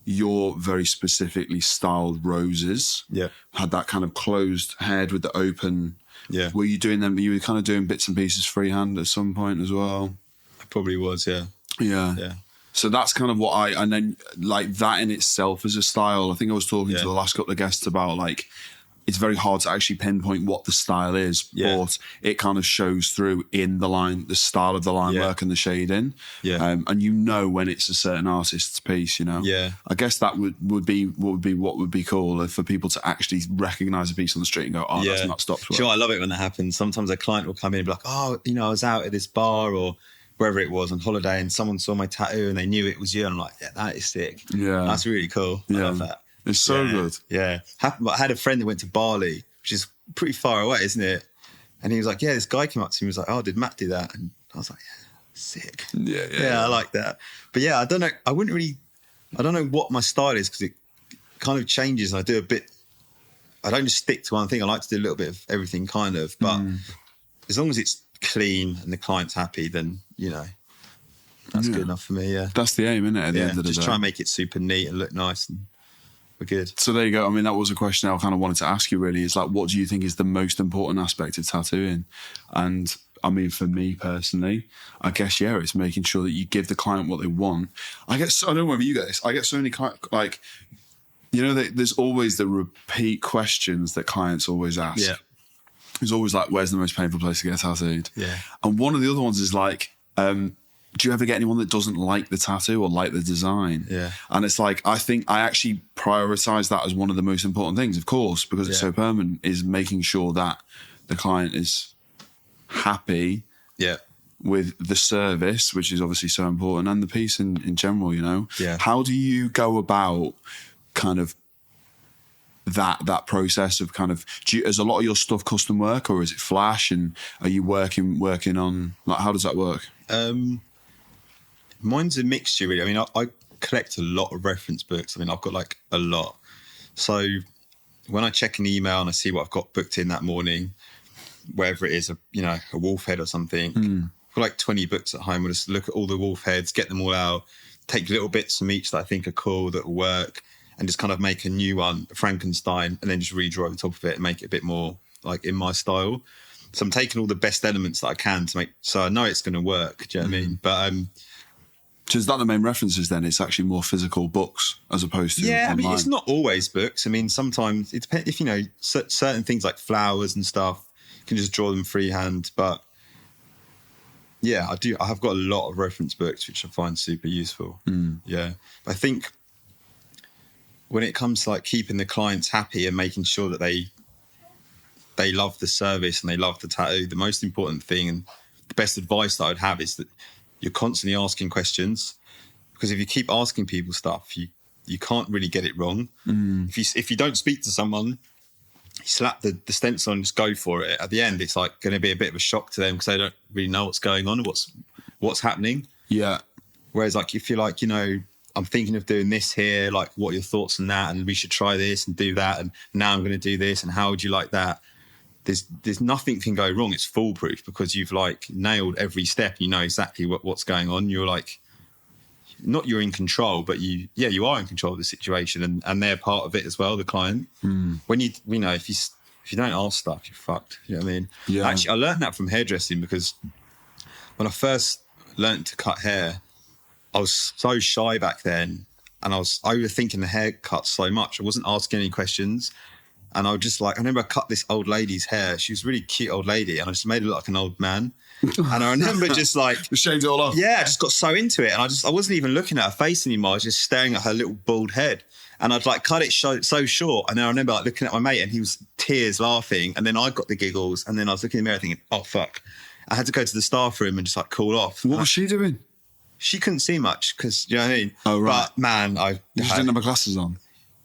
your very specifically styled roses. Yeah. Had that kind of closed head with the open. Yeah. Were you doing them? You were kind of doing bits and pieces freehand at some point as well. I probably was, yeah. Yeah. Yeah. So that's kind of what and then like that in itself as a style. I think I was talking to the last couple of guests about like, it's very hard to actually pinpoint what the style is, but it kind of shows through in the line, the style of the line work and the shading. Yeah. And when it's a certain artist's piece, Yeah. I guess that would be what would be cool for people to actually recognise a piece on the street and go, oh, that's not stopped work. Sure, I love it when that happens. Sometimes a client will come in and be like, oh, I was out at this bar or wherever it was on holiday and someone saw my tattoo and they knew it was you. And I'm like, yeah, that is sick. Yeah. That's really cool. I love that. It's so good. Yeah. I had a friend that went to Bali, which is pretty far away, isn't it? And he was like, yeah, this guy came up to me and was like, oh, did Matt do that? And I was like, yeah, sick. Yeah, I like that. But yeah, I don't know. I don't know what my style is because it kind of changes. And I don't just stick to one thing. I like to do a little bit of everything kind of. But as long as it's clean and the client's happy, then, that's good enough for me, yeah. That's the aim, isn't it, at the end of the day? Just try and make it super neat and look nice and we're good. So there you go. I mean, that was a question I kind of wanted to ask you really, is like, what do you think is the most important aspect of tattooing? And I mean, for me personally, I guess, it's making sure that you give the client what they want. I don't know whether you get this. I get so many like, there's always the repeat questions that clients always ask. Yeah. It's always like, where's the most painful place to get tattooed? Yeah. And one of the other ones is like, do you ever get anyone that doesn't like the tattoo or like the design? Yeah. And it's like, I think I actually prioritise that as one of the most important things, of course, because it's so permanent, is making sure that the client is happy with the service, which is obviously so important, and the piece in general, Yeah. How do you go about kind of that process of kind of, is a lot of your stuff custom work or is it flash, and are you working on, like, how does that work? Mine's a mixture, really. I mean, I collect a lot of reference books. I mean, I've got like a lot. So when I check an email and I see what I've got booked in that morning, wherever it is, a wolf head or something, I've got like 20 books at home. I'll just look at all the wolf heads, get them all out, take little bits from each that I think are cool, that will work, and just kind of make a new one, a Frankenstein, and then just redraw the top of it and make it a bit more like in my style. So I'm taking all the best elements that I can to make, so I know it's going to work. Do you know what I mean? But So is that the main references then? It's actually more physical books as opposed to Yeah, I online? mean, it's not always books. I mean, sometimes it depends. If you know certain things like flowers and stuff, you can just draw them freehand. But yeah, I have got a lot of reference books which I find super useful. Yeah, but I think when it comes to like keeping the clients happy and making sure that they love the service and they love the tattoo, the most important thing and the best advice that I'd have is that you're constantly asking questions, because if you keep asking people stuff, you can't really get it wrong. If you don't speak to someone, you slap the stencil on and just go for it. At the end, it's like going to be a bit of a shock to them because they don't really know what's going on or what's happening. Yeah. Whereas like if you're like, you know, I'm thinking of doing this here, like what are your thoughts on that? And we should try this and do that. And now I'm going to do this. And how would you like that? There's nothing can go wrong. It's foolproof because you've like nailed every step. You know exactly what's going on. You're like, not you're in control, but you are in control of the situation and they're part of it as well, the client. When you know, if you don't ask stuff, you're fucked. You know what I mean? Yeah. Actually, I learned that from hairdressing because when I first learned to cut hair, I was so shy back then and I was overthinking the haircut so much. I wasn't asking any questions. And I was just like, I remember I cut this old lady's hair. She was a really cute old lady and I just made her look like an old man. And I remember just like... shaved it all off. Yeah, I just got so into it. And I wasn't even looking at her face anymore. I was just staring at her little bald head. And I'd like cut it so short. And then I remember like looking at my mate and he was tears laughing. And then I got the giggles. And then I was looking in the mirror thinking, oh, fuck. I had to go to the staff room and just like cool off. What was she doing? She couldn't see much because, you know what I mean? Oh, right. But man, She didn't have her glasses on.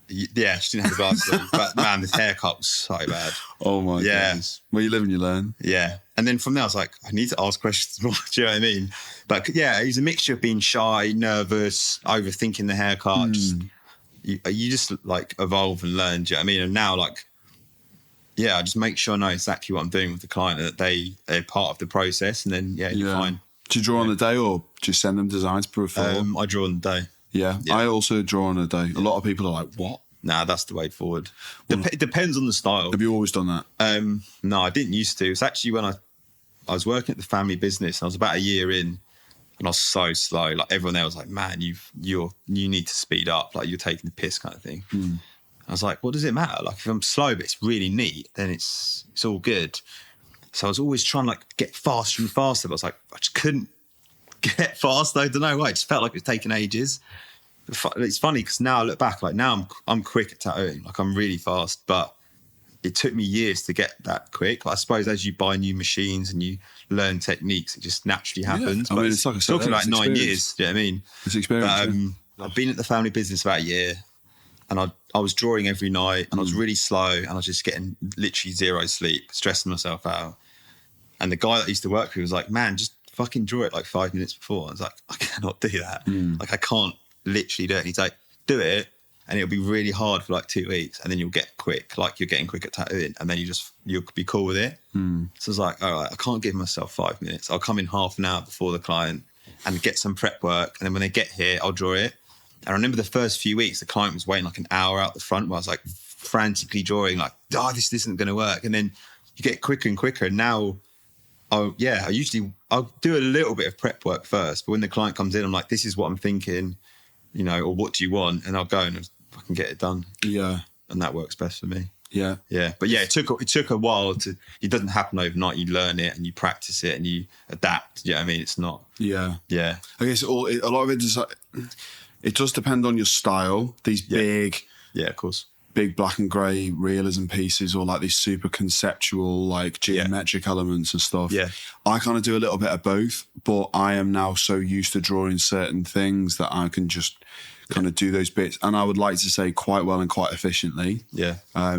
Yeah, she didn't have the glasses on. But man, this haircut was so bad. Oh my goodness. Where you live and you learn. Yeah. And then from there, I was like, I need to ask questions more. Do you know what I mean? But yeah, it was a mixture of being shy, nervous, overthinking the haircut. You just like evolve and learn. Do you know what I mean? And now, like, yeah, I just make sure I know exactly what I'm doing with the client, that they're part of the process. And then, you're fine. Do you draw on the day or just send them designs before? I draw on the day. Yeah, I also draw on a day. A lot of people are like, what? Nah, that's the way forward. It depends on the style. Have you always done that? No, I didn't used to. It's actually when I was working at the family business. And I was about a year in and I was so slow. Like everyone there was like, man, you need to speed up. Like you're taking the piss kind of thing. I was like, what does it matter? Like if I'm slow, but it's really neat, then it's all good. So I was always trying to like get faster and faster. But I was like, I just couldn't get fast. I don't know why. It just felt like it was taking ages. It's funny because now I look back, like now I'm quick at tattooing, like I'm really fast, but it took me years to get that quick. I suppose as you buy new machines and you learn techniques, it just naturally happens. I mean, it's like I said, talking about 9 experience. years. Do you know what I mean? It's experience. But, I've been at the family business about a year, and I was drawing every night, and I was really slow, and I was just getting literally zero sleep, stressing myself out. And the guy that I used to work with was like, "Man, just fucking draw it like 5 minutes before." I was like, "I cannot do that. Like, I can't." Literally do it. And he's like, do it and it'll be really hard for like 2 weeks and then you'll get quick, like you're getting quick at tattooing, and then you'll be cool with it. So I was like, all right, I can't give myself 5 minutes. I'll come in half an hour before the client and get some prep work, and then when they get here I'll draw it. And I remember the first few weeks the client was waiting like an hour out the front where I was like frantically drawing, like, this isn't going to work. And then you get quicker and quicker. And now I'll do a little bit of prep work first, but when the client comes in I'm like, this is what I'm thinking, you know, or what do you want? And I'll go and fucking get it done. Yeah. And that works best for me. Yeah. Yeah. But yeah, it took a while it doesn't happen overnight. You learn it and you practice it and you adapt. Yeah. You know what I mean, it's not. Yeah. Yeah. I guess a lot of it is like, it does depend on your style. These big. Yeah, of course. Big black and grey realism pieces, or like these super conceptual, like geometric elements and stuff. Yeah. I kind of do a little bit of both, but I am now so used to drawing certain things that I can just kind of do those bits. And I would like to say quite well and quite efficiently. Yeah. I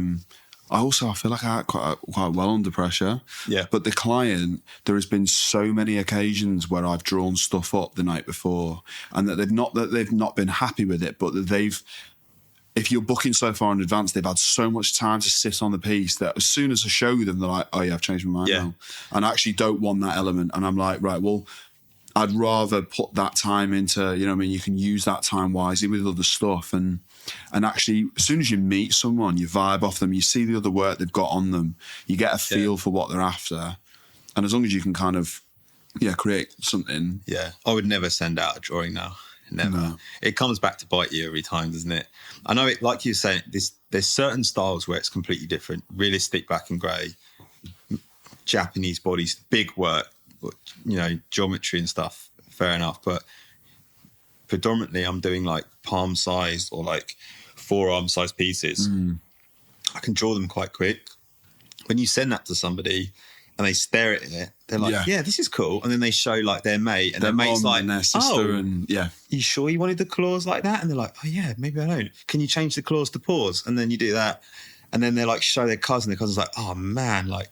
feel like I act quite well under pressure. Yeah. But the client, there has been so many occasions where I've drawn stuff up the night before and that they've not been happy with it, but that if you're booking so far in advance, they've had so much time to sit on the piece that as soon as I show them, they're like, oh yeah, I've changed my mind now. And I actually don't want that element. And I'm like, right, well, I'd rather put that time into, you know what I mean, you can use that time wisely with other stuff. And actually, as soon as you meet someone, you vibe off them, you see the other work they've got on them, you get a feel for what they're after. And as long as you can kind of create something. Yeah, I would never send out a drawing now. Never. No. It comes back to bite you every time, doesn't it? I know it, like you say, there's certain styles where it's completely different. Realistic black and grey, Japanese bodies, big work, geometry and stuff. Fair enough. But predominantly I'm doing like palm sized or like forearm sized pieces. I can draw them quite quick. When you send that to somebody and they stare at it, they're like, yeah, this is cool. And then they show like their mate, and their mate's like, and their sister, and you sure you wanted the claws like that? And they're like, oh yeah, maybe I don't. Can you change the claws to paws? And then you do that. And then they're like, show their cousin. Their cousin's like, oh man, like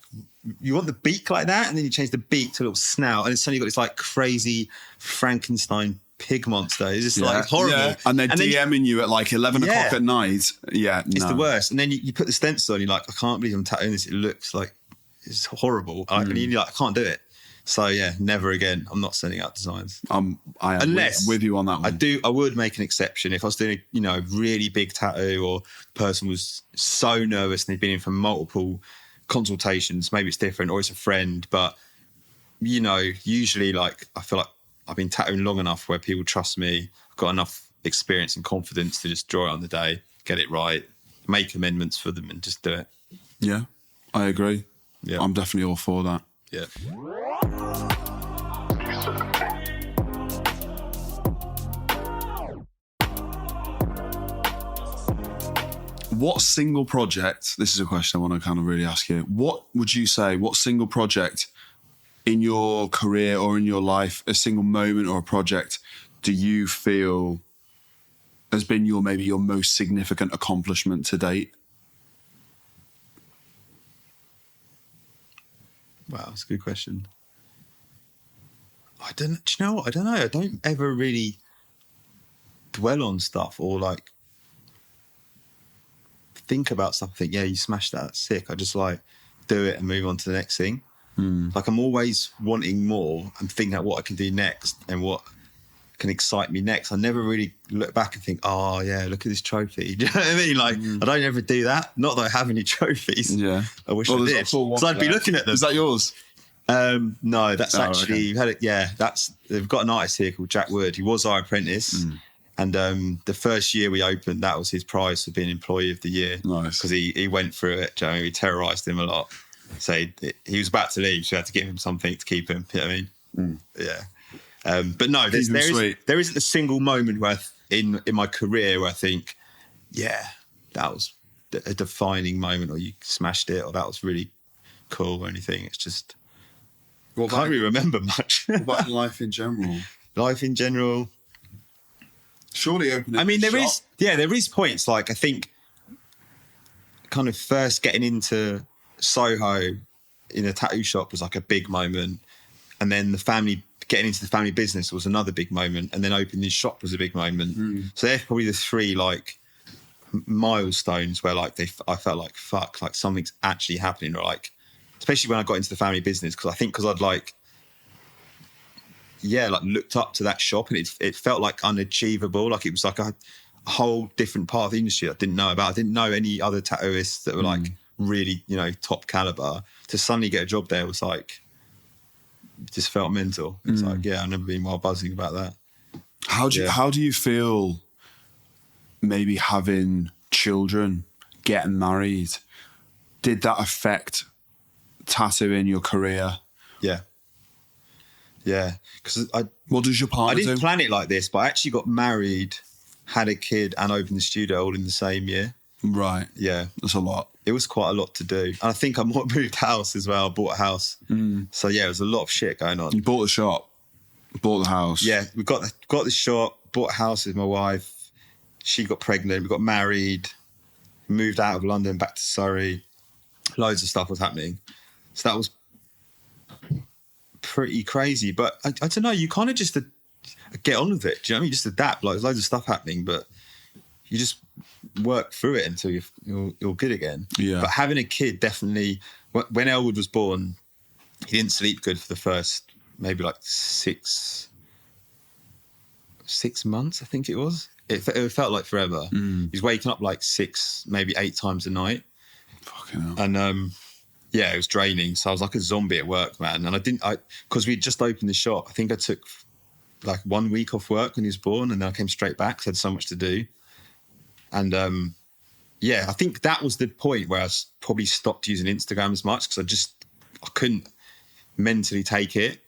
you want the beak like that? And then you change the beak to a little snout. And it's suddenly got this like crazy Frankenstein pig monster. It's just like horrible. Yeah. And they're DMing you at like 11 o'clock at night. Yeah, it's the worst. And then you put the stencil on, you're like, I can't believe I'm tattooing this. It looks like it's horrible. And you're like, I can't do it. So yeah, never again. I'm not sending out designs. I am with you on that one. I would make an exception if I was doing a really big tattoo, or the person was so nervous and they'd been in for multiple consultations. Maybe it's different, or it's a friend. But usually like I feel like I've been tattooing long enough where people trust me. I've got enough experience and confidence to just draw it on the day, get it right, make amendments for them, and just do it. Yeah, I agree. Yeah, I'm definitely all for that. Yeah. What single project, this is a question I want to kind of really ask you, what would you say, what single project in your career or in your life, a single moment or a project, do you feel has been your most significant accomplishment to date? Wow, that's a good question. Do you know what? I don't know. I don't ever really dwell on stuff or like think about something. Yeah, you smashed that. That's sick. I just like do it and move on to the next thing. Like I'm always wanting more and thinking about what I can do next and what can excite me next. I never really look back and think, oh yeah, look at this trophy. Do you know what I mean? Like I don't ever do that. Not that I have any trophies. Yeah, I wish I did. So I'd be looking at them. Is that yours? No, that's actually you've had it. Yeah, they've got an artist here called Jack Wood. He was our apprentice, and the first year we opened, that was his prize for being Employee of the Year. Nice, because he went through it. Do you know what I mean? We terrorised him a lot. So he was about to leave, so we had to give him something to keep him. You know what I mean? Yeah. But no, there isn't a single moment where in my career where I think, yeah, that was a defining moment, or you smashed it, or that was really cool, or anything. It's just I can't really remember much. What about life in general? Life in general. Surely opening. I mean, there is points like I think kind of first getting into Soho in a tattoo shop was like a big moment, and then getting into the family business was another big moment, and then opening the shop was a big moment. So they're probably the three like milestones where like I felt like fuck, like something's actually happening, or like especially when I got into the family business, because I'd like looked up to that shop, and it felt like unachievable, like it was like a whole different part of the industry I didn't know about. I didn't know any other tattooists that were like really top caliber. To suddenly get a job there was like, it just felt mental. It's like, yeah, I've never been more buzzing about that. How do you feel maybe having children, getting married, did that affect tattooing your career? Yeah, because what does your partner do? I didn't plan it like this, but I actually got married, had a kid, and opened the studio all in the same year. Right. Yeah, that's a lot. It was quite a lot to do, and I think I moved house as well. Bought a house, so yeah, it was a lot of shit going on. You bought the shop, bought the house. Yeah, we got the shop, bought a house with my wife. She got pregnant. We got married, moved out of London back to Surrey. Loads of stuff was happening, so that was pretty crazy. But I don't know. You kind of just get on with it. Do you know what I mean? Just adapt. Like there's loads of stuff happening, but you just work through it until you're good again. Yeah. But having a kid, definitely. When Elwood was born, he didn't sleep good for the first maybe like 6 months, I think it was. It felt like forever. He was waking up like 6, maybe 8 times a night. Fucking hell. And yeah, it was draining. So I was like a zombie at work, man. And because we'd just opened the shop, I think I took like 1 week off work when he was born, and then I came straight back because I had so much to do. And yeah, I think that was the point where I probably stopped using Instagram as much because I couldn't mentally take it.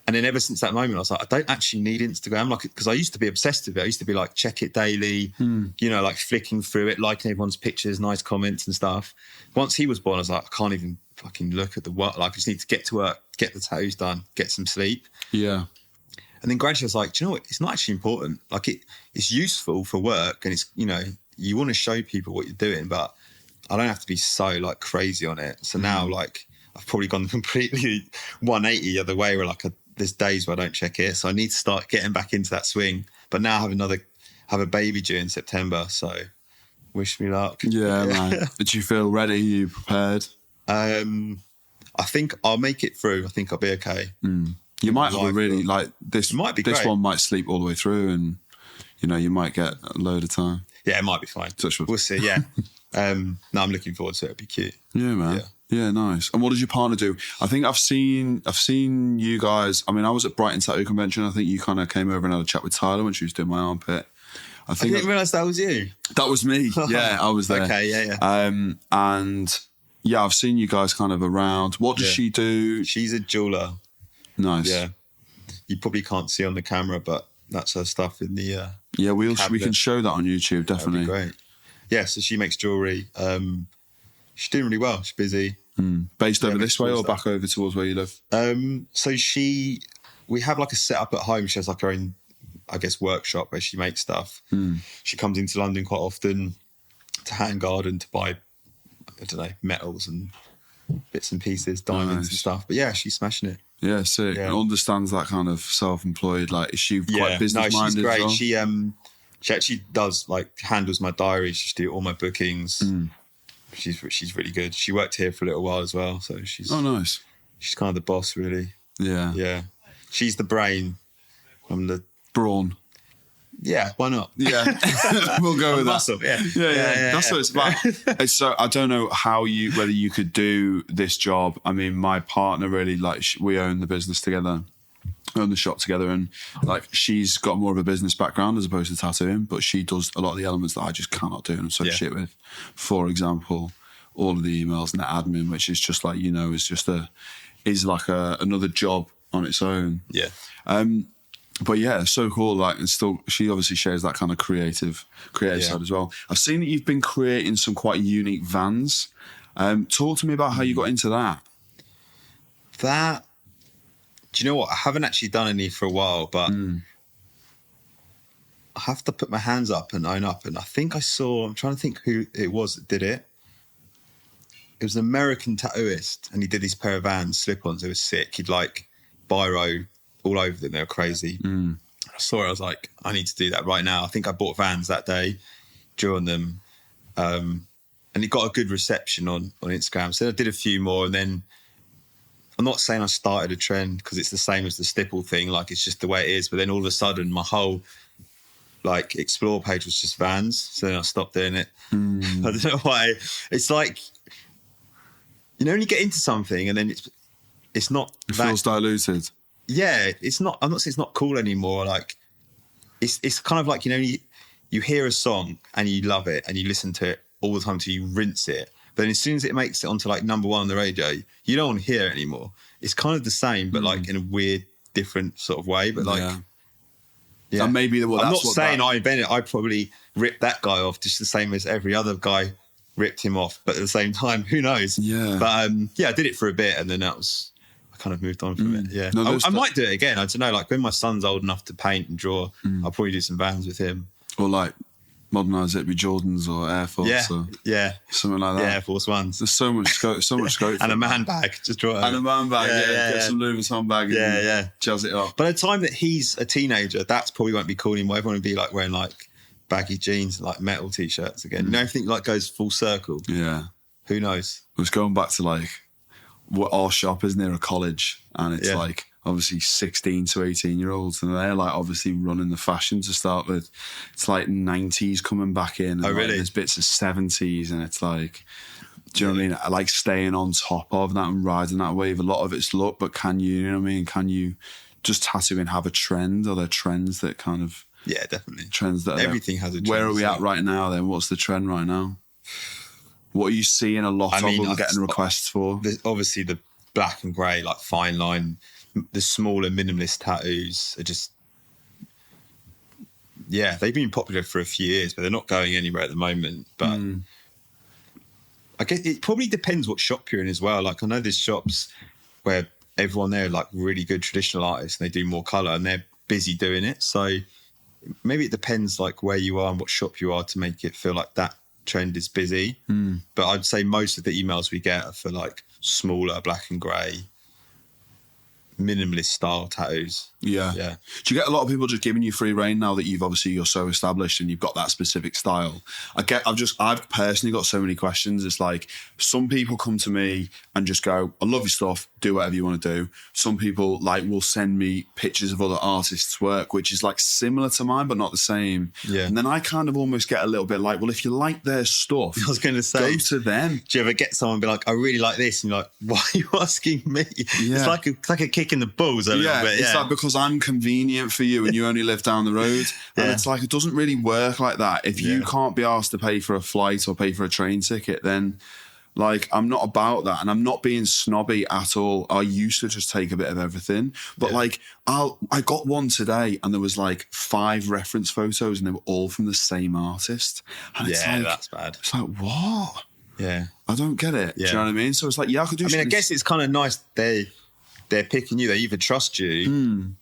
And then ever since that moment, I was like, I don't actually need Instagram, like, because I used to be obsessed with it. I used to be like, check it daily, you know, like flicking through it, liking everyone's pictures, nice comments and stuff. Once he was born, I was like, I can't even fucking look at the work. Like, I just need to get to work, get the tattoos done, get some sleep. Yeah. And then gradually I was like, do you know what? It's not actually important. Like, it's useful for work, and it's, you know, you want to show people what you're doing, but I don't have to be so like crazy on it. So now, like, I've probably gone completely 180 the other way, where like there's days where I don't check it. So I need to start getting back into that swing. But now I have a baby due in September. So wish me luck. Yeah, man. Did you feel ready? Are you prepared? I think I'll make it through. I think I'll be okay. You might have a really, like, this might be this great. one might sleep all the way through, and, you know, you might get a load of time. Yeah, it might be fine. Touch wood. We'll see, yeah. No, I'm looking forward to it. It'll be cute. Yeah, man. Yeah. Yeah, nice. And what does your partner do? I think I've seen you guys. I mean, I was at Brighton Tattoo Convention. I think you kind of came over and had a chat with Tyler when she was doing my armpit. I didn't realise that was you. That was me. Yeah, I was there. Okay, yeah. And yeah, I've seen you guys kind of around. What does she do? She's a jeweler. Nice. Yeah. You probably can't see on the camera, but that's her stuff in the yeah, we cabinet. can show that on YouTube, definitely. That'd be great. Yeah, so she makes jewellery. She's doing really well. She's busy. Based over this way or back over towards where you live? So we have like a setup at home. She has like her own, I guess, workshop where she makes stuff. She comes into London quite often to Hatton Garden to buy, I don't know, metals and bits and pieces, diamonds and stuff. But yeah, she's smashing it. Yeah, sick. Yeah. And understands that kind of self-employed. Like, is she quite business-minded? No, she's great. As well? She actually does, like, handles my diary. She do all my bookings. She's really good. She worked here for a little while as well, so she's nice. She's kind of the boss, really. Yeah. Yeah. She's the brain. I'm the brawn. Yeah, why not? Yeah, we'll go with that. Muscle, yeah. That's what it's about. So I don't know whether you could do this job. I mean, my partner really, like, we own the business together, own the shop together, and like, she's got more of a business background as opposed to tattooing, but she does a lot of the elements that I just cannot do and I'm so shit with. For example, all of the emails and the admin, which is just like, you know, is like another job on its own. Yeah. But yeah, it's so cool. Like, and still, she obviously shares that kind of creative side as well. I've seen that you've been creating some quite unique vans. Talk to me about how you got into that. Do you know what? I haven't actually done any for a while, but I have to put my hands up and own up. And I think I'm trying to think who it was that did it. It was an American tattooist, and he did these pair of Vans, slip-ons. They were sick. He'd like biro all over them. They were crazy. I saw it. I was like, I need to do that right now. I think I bought Vans that day, drew on them, and it got a good reception on Instagram. So I did a few more, and then I'm not saying I started a trend because it's the same as the stipple thing. Like, it's just the way it is. But then all of a sudden, my whole like explore page was just Vans. So then I stopped doing it. I don't know why. It's like, you know, when you get into something and then it's not. It feels diluted. Yeah, it's not. I'm not saying it's not cool anymore. Like, it's kind of like, you know, you hear a song and you love it and you listen to it all the time until you rinse it. But then as soon as it makes it onto like number one on the radio, you don't want to hear it anymore. It's kind of the same, but like in a weird, different sort of way. But like, yeah. And maybe I'm not saying I invented it. I probably ripped that guy off just the same as every other guy ripped him off. But at the same time, who knows? Yeah. But I did it for a bit, and then I kind of moved on from it. Yeah. No, I might do it again. I don't know. Like, when my son's old enough to paint and draw, I'll probably do some Vans with him. Or like modernise it with Jordans or Air Force or something like that. Yeah, Air Force Ones. There's so much scope. And a man bag. Just draw it. And a man bag, get some Louis Vuitton bag and jazz it up. By the time that he's a teenager, that's probably won't be cool anymore. Everyone will be like wearing like baggy jeans and like metal t-shirts again. You know, everything like goes full circle. Yeah. Who knows? I was going back to like what our shop is near a college, and it's like obviously 16 to 18 year olds, and they're like obviously running the fashion to start with. It's like 90s coming back in, and really? There's bits of 70s, and it's like Do you know what I mean? Like staying on top of that and riding that wave. A lot of it's luck, but can you know what I mean? Can you just tattooing have a trend? Are there trends that kind of... Yeah, definitely. Trends that everything has a trend. Where are we at right now then? What's the trend right now? What are you seeing a lot of or getting requests for? Obviously the black and grey, like fine line, the smaller minimalist tattoos are just... Yeah, they've been popular for a few years, but they're not going anywhere at the moment. But I guess it probably depends what shop you're in as well. Like I know there's shops where everyone there are like really good traditional artists and they do more colour and they're busy doing it. So maybe it depends like where you are and what shop you are to make it feel like that trend is busy. But I'd say most of the emails we get are for like smaller black and grey minimalist style tattoos. Yeah. Do you get a lot of people just giving you free rein now that you're so established and you've got that specific style? I've personally got so many questions. It's like some people come to me and just go, I love your stuff, do whatever you want to do. Some people like will send me pictures of other artists' work, which is like similar to mine but not the same. Yeah. And then I kind of almost get a little bit like, well, if you like their stuff, I was going to say, go to them. Do you ever get someone be like, I really like this, and you're like, why are you asking me? Yeah. It's like a kick in the balls a little bit. It's like because I'm convenient for you and you only live down the road. And it's like, it doesn't really work like that. If you can't be asked to pay for a flight or pay for a train ticket, then like, I'm not about that. And I'm not being snobby at all. I used to just take a bit of everything. But like, I got one today and there was like 5 reference photos and they were all from the same artist. And it's like, that's bad. It's like, what? Yeah. I don't get it. Do you know what I mean? So it's like, I could do I guess it's kind of nice they're picking you. They either trust you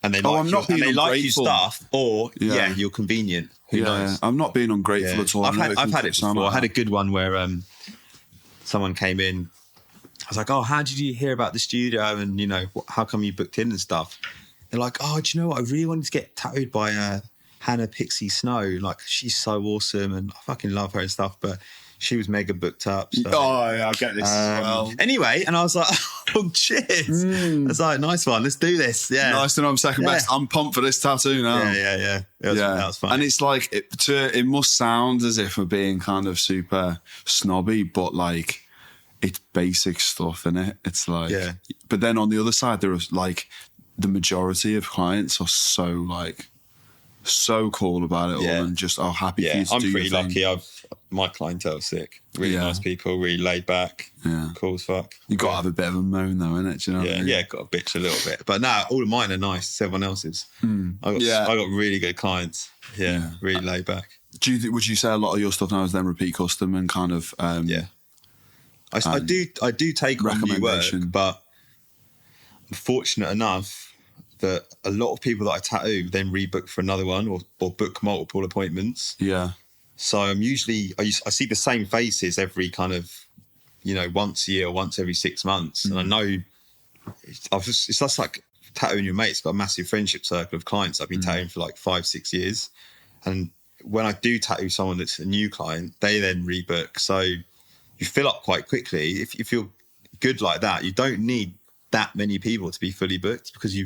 and they like your stuff, or you're convenient. Who knows? I'm not being ungrateful at all. I've had it before. I had a good one where someone came in. I was like, oh, how did you hear about the studio? And, you know, how come you booked in and stuff? They're like, oh, do you know what? I really wanted to get tattooed by Hannah Pixie Snow. Like, she's so awesome and I fucking love her and stuff. But she was mega booked up. So. Oh, yeah, I'll get this as well. Anyway, and I was like, oh, cheers. I was like, nice one. Let's do this. Yeah. Nice to know I'm second best. I'm pumped for this tattoo now. Yeah. That was fun. And it's like, it must sound as if we're being kind of super snobby, but like, it's basic stuff, innit? It's like, but then on the other side, there is like, the majority of clients are so cool about it all and just happy for you to do I'm pretty your lucky. thing. My clientele's sick. Really nice people, really laid back. Yeah. Cool as fuck. You got to have a bit of a moan though, innit? Do you know what I mean? Yeah, got to bitch a little bit. But no, all of mine are nice. It's everyone else's. I got really good clients. Yeah. Really laid back. Would you say a lot of your stuff now is then repeat custom and kind of I do take on new work, but I'm fortunate enough that a lot of people that I tattoo then rebook for another one or book multiple appointments. Yeah. So I'm usually, I see the same faces every kind of, you know, once a year, once every 6 months. And I know it's just like tattooing your mates. Got a massive friendship circle of clients I've been tattooing for like 5-6 years. And when I do tattoo someone that's a new client, they then rebook. So you fill up quite quickly. If you're good like that, you don't need that many people to be fully booked because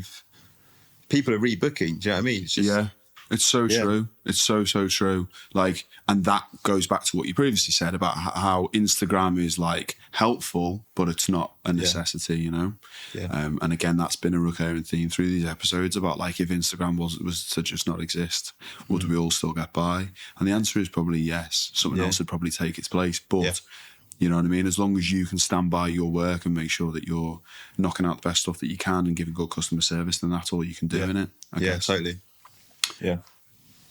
people are rebooking. Do you know what I mean? It's just, it's so true. It's so true. Like, and that goes back to what you previously said about how Instagram is like helpful, but it's not a necessity, you know? Yeah. And again, that's been a recurring theme through these episodes about like, if Instagram was to just not exist, would we all still get by? And the answer is probably yes. Something else would probably take its place, but you know what I mean? As long as you can stand by your work and make sure that you're knocking out the best stuff that you can and giving good customer service, then that's all you can do, innit? I guess. Totally. Yeah.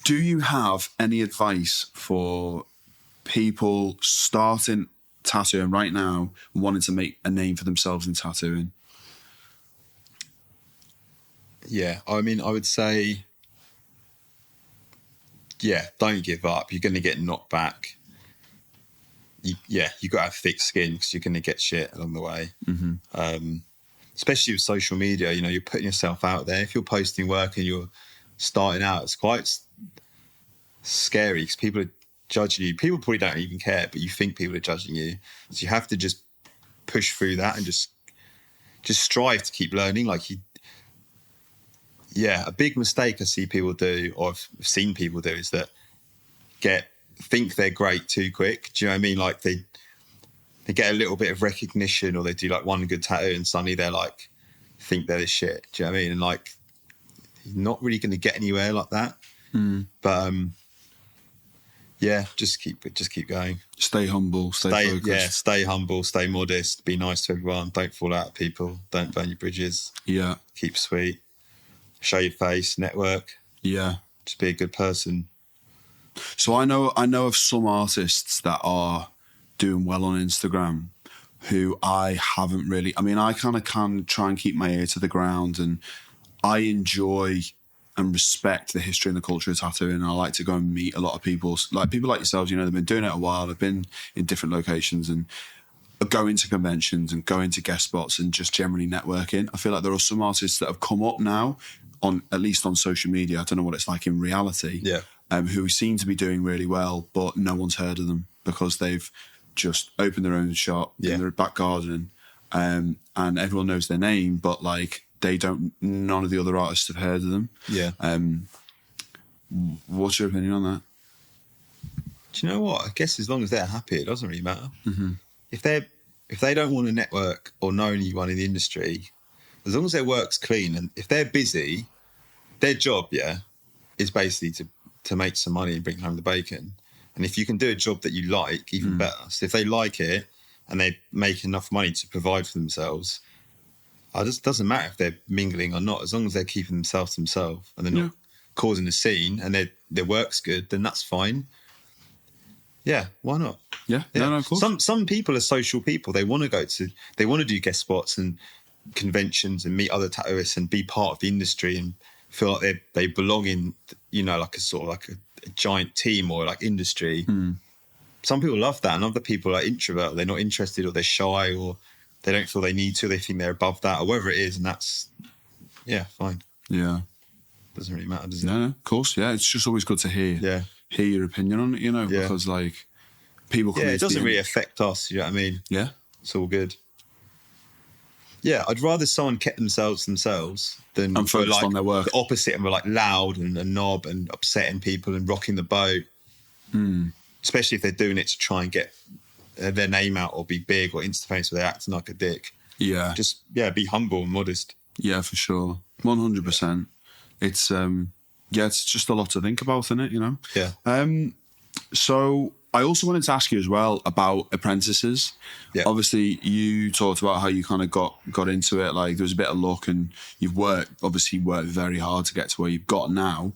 Do you have any advice for people starting tattooing right now and wanting to make a name for themselves in tattooing? Yeah, I mean, I would say, don't give up. You're going to get knocked back. You've got to have thick skin because you're going to get shit along the way. Especially with social media, you know, you're putting yourself out there. If you're posting work and you're starting out, it's quite scary because people are judging you. People probably don't even care, but you think people are judging you. So you have to just push through that and just strive to keep learning. Like a big mistake I see people do, or I've seen people do, is that think they're great too quick. Do you know what I mean? Like they get a little bit of recognition, or they do like one good tattoo and suddenly they're like, think they're the shit. Do you know what I mean? And like, you're not really going to get anywhere like that. But yeah, just keep going. Stay humble, stay focused. Yeah, stay humble, stay modest, be nice to everyone. Don't fall out of people. Don't burn your bridges. Yeah. Keep sweet. Show your face, network. Yeah. Just be a good person. So I know of some artists that are doing well on Instagram who I haven't really. I mean, I kind of can try and keep my ear to the ground, and I enjoy and respect the history and the culture of tattooing. I like to go and meet a lot of people, like people like yourselves. You know, they've been doing it a while. They've been in different locations and going to conventions and going to guest spots and just generally networking. I feel like there are some artists that have come up now, on at least on social media. I don't know what it's like in reality. Yeah. Who seem to be doing really well, but no one's heard of them because they've just opened their own shop in their back garden, and everyone knows their name, but like none of the other artists have heard of them. Yeah. What's your opinion on that? Do you know what? I guess as long as they're happy, it doesn't really matter. If they don't want to network or know anyone in the industry, as long as their work's clean, and if they're busy, their job, is basically to make some money and bring home the bacon. And if you can do a job that you like, even better. So if they like it and they make enough money to provide for themselves, it just doesn't matter if they're mingling or not. As long as they're keeping themselves to themselves and they're not causing a scene and their work's good, then that's fine. Yeah, why not? Yeah. No, of course. Some people are social people. They want to do guest spots and conventions and meet other tattooists and be part of the industry and feel like they belong in, like a sort of like a giant team or like industry. Some people love that, and other people are introvert. They're not interested, or they're shy, or they don't feel they need to. They think they're above that, or whatever it is, and that's fine. Yeah, doesn't really matter, does it? No, of course. Yeah, it's just always good to hear your opinion on it. Because like people. Yeah, it doesn't really affect us. You know what I mean? Yeah, it's all good. Yeah, I'd rather someone kept themselves than focused on their work. The opposite, and were like loud and a knob and upsetting people and rocking the boat. Especially if they're doing it to try and get their name out or be big or Insta famous, where they're acting like a dick. Yeah, just be humble and modest. Yeah, for sure, 100%. It's it's just a lot to think about, isn't it? Yeah. So I also wanted to ask you as well about Apprentices. Yeah. Obviously, you talked about how you kind of got into it. Like there was a bit of luck, and you've worked very hard to get to where you've got now.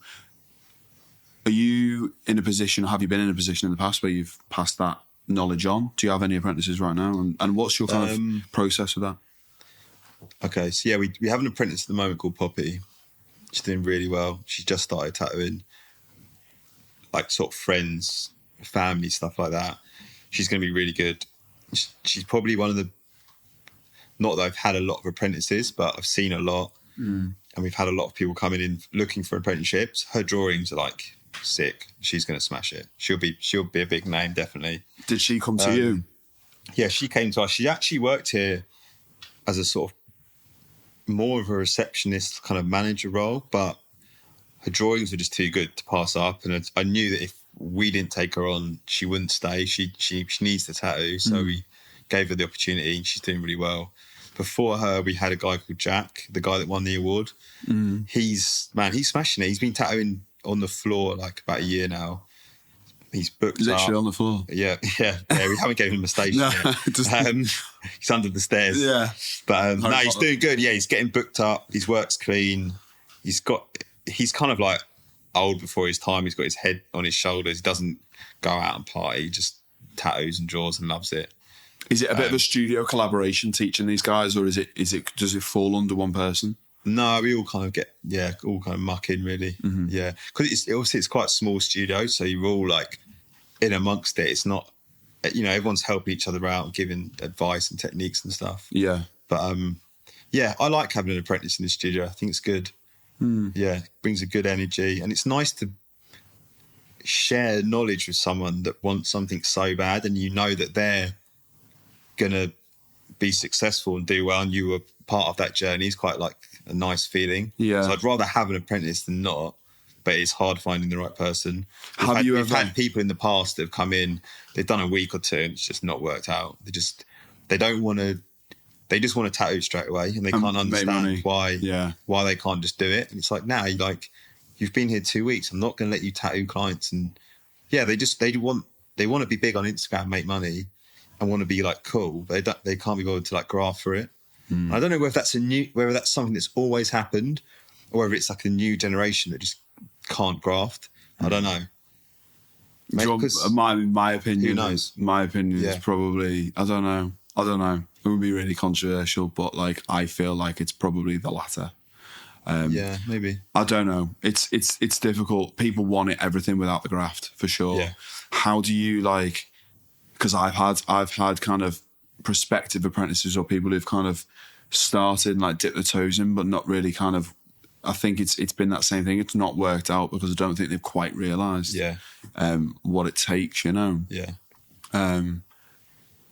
Are you in a position? Have you been in a position in the past where you've passed that knowledge on? Do you have any apprentices right now? And what's your kind of process with that? Okay, so we have an apprentice at the moment called Poppy. She's doing really well. She's just started tattooing, like sort of friends, family, stuff like that. She's going to be really good. She's probably one of the, not that I've had a lot of apprentices, but I've seen a lot. And we've had a lot of people coming in looking for apprenticeships. Her drawings are like sick. She's going to smash it. She'll be a big name, definitely. Did she come to you? Yeah, she came to us. She actually worked here as a sort of more of a receptionist kind of manager role, but her drawings were just too good to pass up. And I knew that if we didn't take her on, she wouldn't stay. She needs the tattoo. So we gave her the opportunity, and she's doing really well. Before her, we had a guy called Jack, the guy that won the award. He's smashing it. He's been tattooing on the floor like about a year now. He's booked literally up. On the floor. Yeah. We haven't given him a station yet. He's under the stairs. Yeah. But no, he's doing good. Yeah, he's getting booked up. His work's clean. He's kind of like old before his time. He's got his head on his shoulders. He doesn't go out and party. He just tattoos and draws and loves it. Is it a bit of a studio collaboration teaching these guys, or does it fall under one person? No, we all kind of muck in really. Yeah, because it's quite a small studio, so you're all like in amongst it. It's not, everyone's helping each other out and giving advice and techniques and stuff. Yeah, but I like having an apprentice in the studio. I think it's good. Yeah, it brings a good energy, and it's nice to share knowledge with someone that wants something so bad, and that they're gonna be successful and do well, and you were part of that journey. Is quite like a nice feeling. Yeah. So I'd rather have an apprentice than not. but it's hard finding the right person. We've had people in the past that have come in, they've done a week or two and it's just not worked out. They just want to tattoo straight away, and they can't understand why they can't just do it. And it's like, now you've been here 2 weeks. I'm not going to let you tattoo clients. And yeah, they want to be big on Instagram, make money, and want to be like cool. They can't be bothered to like graft for it. I don't know whether that's something that's always happened, or whether it's like a new generation that just can't graft. I don't know. My opinion. Who knows? My opinion is probably, I don't know. It would be really controversial, but like I feel like it's probably the latter. Yeah, maybe. I don't know. It's difficult. People want everything without the graft, for sure. Yeah. How do you because I've had kind of prospective apprentices or people who've kind of started and like dipped their toes in, but not really kind of. I think it's been that same thing. It's not worked out because I don't think they've quite realised what it takes, you know. Yeah.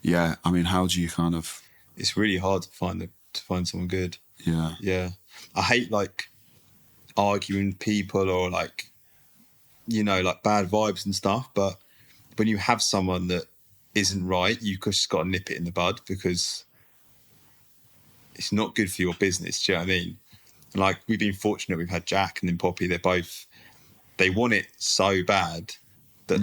Yeah. I mean, how do you kind of? It's really hard to find someone good. Yeah. Yeah. I hate like arguing people or like, you know, like bad vibes and stuff. But when you have someone that isn't right, you just got to nip it in the bud, because it's not good for your business. Do you know what I mean? Like, we've been fortunate. We've had Jack and then Poppy. They want it so bad that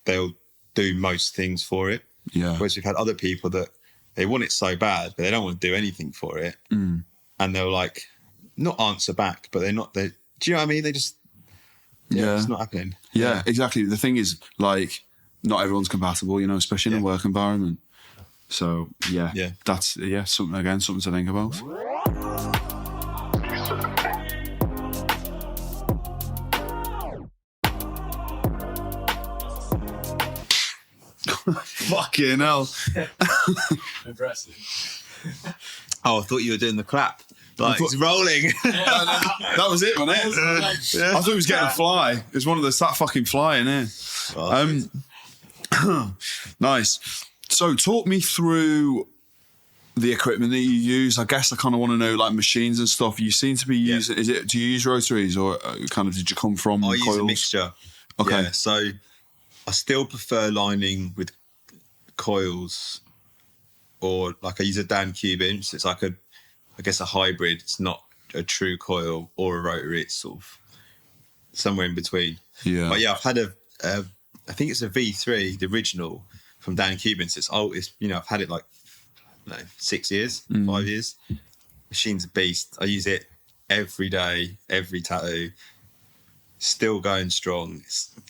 they'll do most things for it. Yeah. Whereas we've had other people that they want it so bad, but they don't want to do anything for it. And they'll like not answer back, but do you know what I mean? They just, it's not happening. Yeah, exactly. The thing is, like, not everyone's compatible, you know, especially in a work environment. So that's something to think about. Fucking hell. Impressive. Oh, I thought you were doing the clap. Like, it's rolling. That was it, wasn't it? I thought he was getting a fly. It was one of those, that fucking fly in here. Nice. So talk me through the equipment that you use. I guess I kind of want to know like machines and stuff. You seem to be using, do you use rotaries or kind of did you come from coils? Use a mixture. Okay. Yeah, so I still prefer lining with coils, or like I use a Dan Cuban. So it's like a hybrid. It's not a true coil or a rotary. It's sort of somewhere in between. Yeah. But yeah, I've had I think it's a V3, the original from Dan Cuban. So it's old. It's, you know, I've had it like 6 years, 5 years. Machine's a beast. I use it every day, every tattoo. Still going strong.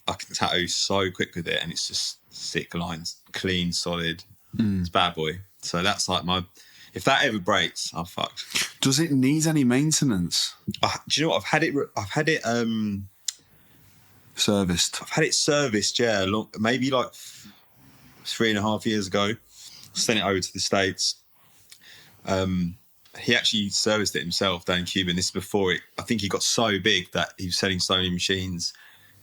I can tattoo so quick with it, and it's just sick lines, clean, solid. It's bad boy. So that's like if that ever breaks, I'm fucked. Does it need any maintenance? Do you know what? I've had it serviced. I've had it serviced, maybe like 3.5 years ago. Sent it over to the States. He actually serviced it himself, Dan Cuban. This is before it. I think he got so big that he was selling so many machines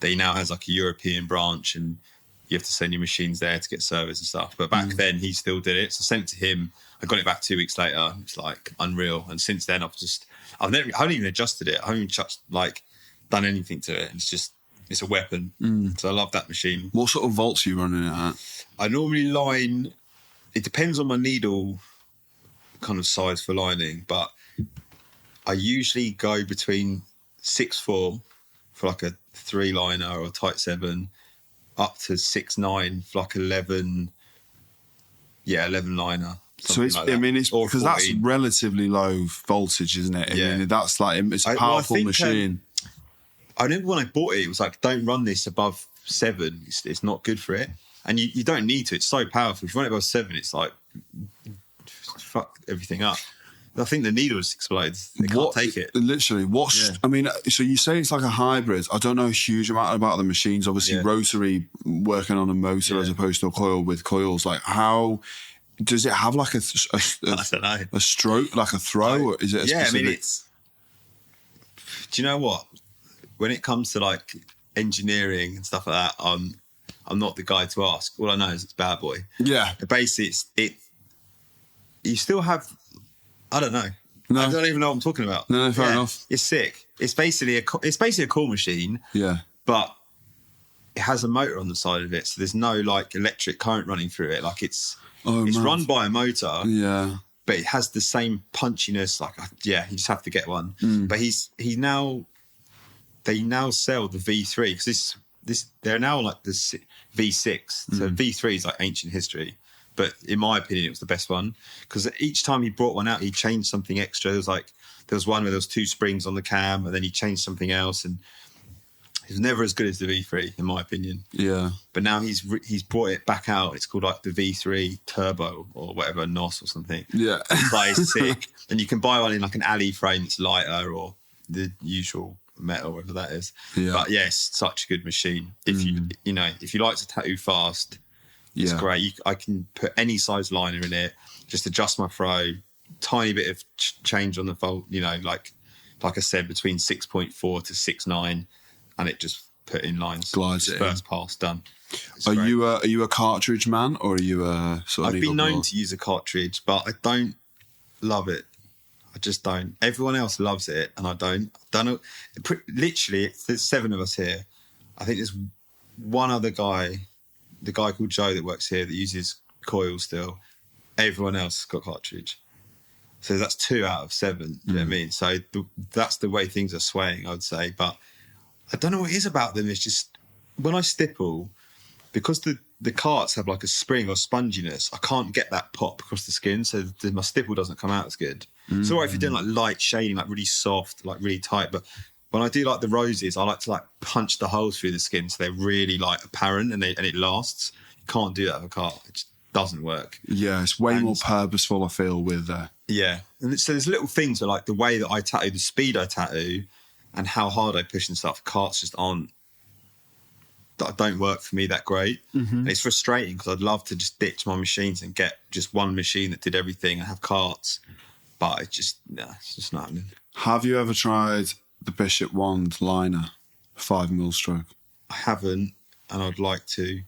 that he now has like a European branch, and you have to send your machines there to get service and stuff. But back then, he still did it. So I sent it to him. I got it back 2 weeks later. It's like unreal. And since then, I haven't even adjusted it. I haven't even done anything to it. It's a weapon. So I love that machine. What sort of volts are you running it at? I normally line. It depends on my needle kind of size for lining, but I usually go between 6.4 for like a 3 liner or a tight 7, up to 6.9 for like 11 liner. So it's, like, I mean, it's because that's relatively low voltage, isn't it? I mean, that's like, it's a powerful machine. I remember when I bought it was like, don't run this above 7. It's not good for it. And you don't need to. It's so powerful. If you run it above 7, it's like, fuck everything up. I think the needle just explodes. They can't take it. Literally. I mean, so you say it's like a hybrid. I don't know a huge amount about the machines. Obviously, rotary, working on a motor as opposed to a coil with coils. Like, how does it have like a I don't know. A stroke, like a throw? Or is it a specific... I mean, do you know what? When it comes to like engineering and stuff like that, I'm not the guy to ask. All I know is it's bad boy. Yeah. The base, you still have, I don't know. No. I don't even know what I'm talking about. No, fair enough. It's sick. It's basically a core machine. Yeah. But it has a motor on the side of it, so there's no like electric current running through it. Like it's run by a motor. Yeah. But it has the same punchiness. Like, you just have to get one. But they now sell the V3 because they're now like the V6. So V3 is like ancient history. But in my opinion, it was the best one because each time he brought one out, he changed something extra. There was one where there was 2 springs on the cam, and then he changed something else, and it was never as good as the V3 in my opinion. Yeah. But now he's brought it back out. It's called like the V3 Turbo or whatever, NOS or something. Yeah. It's like sick. And you can buy one in like an alley frame that's lighter or the usual metal, whatever that is. Yeah. But yes, such a good machine. If you like to tattoo fast, it's great. I can put any size liner in it, just adjust my throw, tiny bit of change on the fold, like I said, between 6.4 to 6.9, and it just put in lines. Glides it first pass, done. Are you a cartridge man, or are you a sort of... I've been known to use a cartridge, but I don't love it. I just don't. Everyone else loves it, and I don't. Literally, there's 7 of us here. I think there's one other guy, the guy called Joe that works here that uses coil still. Everyone else has got cartridge. So that's 2 out of 7. Do you know what I mean? So that's the way things are swaying, I would say. But I don't know what it is about them. It's just when I stipple, because the carts have like a spring or sponginess, I can't get that pop across the skin. So my stipple doesn't come out as good. It's all right if you're doing like light shading, like really soft, like really tight. But when I do like the roses, I like to like punch the holes through the skin so they're really like apparent and it lasts. You can't do that with a cart. It just doesn't work. Yeah, it's way more purposeful, I feel, with yeah. And so there's little things that, like the way that I tattoo, the speed I tattoo, and how hard I push and stuff. Carts just don't work for me that great. And it's frustrating because I'd love to just ditch my machines and get just one machine that did everything and have carts. But it's just not happening. Have you ever tried the Bishop Wand liner, 5mm stroke? I haven't, and I'd like to.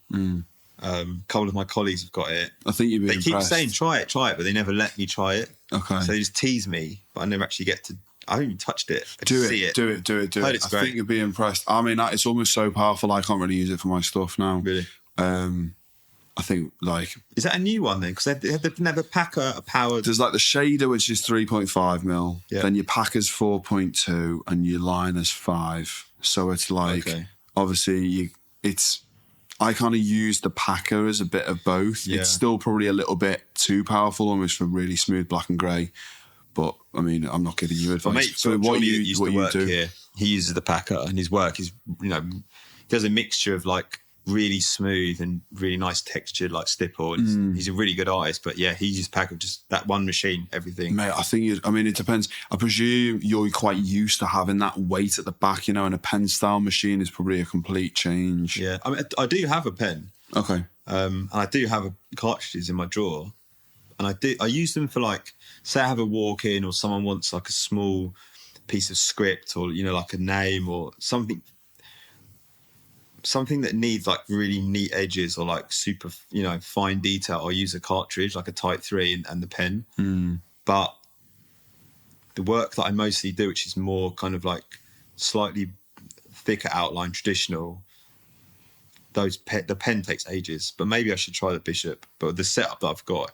A couple of my colleagues have got it. I think you'd be impressed. Keep saying try it, but they never let me try it. Okay. So they just tease me, but I never actually get to. I haven't even touched it. Do it. I think you'll be impressed. I mean, it's almost so powerful I can't really use it for my stuff now. Really? I think, like... Is that a new one then? Because they've never pack a powered... There's like the shader, which is 3.5mm. Yeah. Then your packer's 4.2 and your liner's 5. So it's like... Okay. Obviously, I kind of use the packer as a bit of both. Yeah. It's still probably a little bit too powerful, almost for really smooth black and grey. But, I mean, I'm not giving you advice. Mate, so what you do here, he uses the packer, and his work is, does a mixture of like really smooth and really nice textured like stipple. And he's a really good artist, but yeah, he uses packer, just that one machine, everything. Mate, I think it depends. I presume you're quite used to having that weight at the back, and a pen style machine is probably a complete change. Yeah, I mean, I do have a pen. Okay. And I do have cartridges in my drawer. And I use them for like, say I have a walk-in or someone wants like a small piece of script or, like a name or something that needs like really neat edges or like super, fine detail. I'll use a cartridge, like a Type 3 and the pen. But the work that I mostly do, which is more kind of like slightly thicker outline, traditional, the pen takes ages. But maybe I should try the Bishop. But the setup that I've got,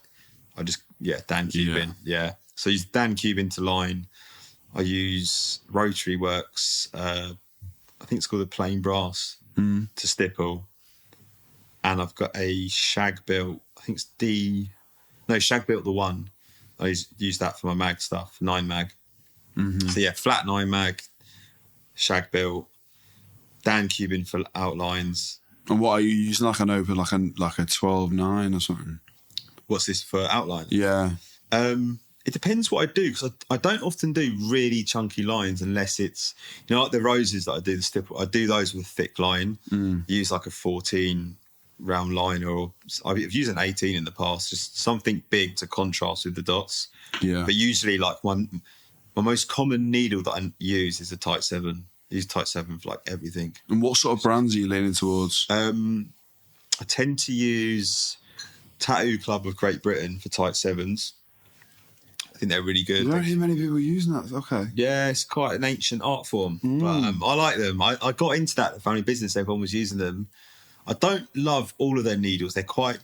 Dan Cuban. Yeah. So I use Dan Cuban to line. I use Rotary Works. I think it's called a plain brass to stipple. And I've got a shag built. I think it's shag built the 1. I use that for my mag stuff, 9 mag. So yeah, flat 9 mag, shag built, Dan Cuban for outlines. And what are you using? Like an open, like a 12-9 or something? What's this for outline? Yeah. It depends what I do, because I don't often do really chunky lines unless it's, like the roses that I do, the stipple, I do those with a thick line. Use like a 14 round liner, or I've used an 18 in the past, just something big to contrast with the dots. Yeah. But usually like my most common needle that I use is a Type 7. I use Type 7 for like everything. And what sort of brands are you leaning towards? I tend to use Tattoo Club of Great Britain for Type 7s. I think they're really good. You don't hear many people using that. Okay. Yeah, it's quite an ancient art form, but I like them. I got into that family business. Everyone was using them. I don't love all of their needles. They're quite.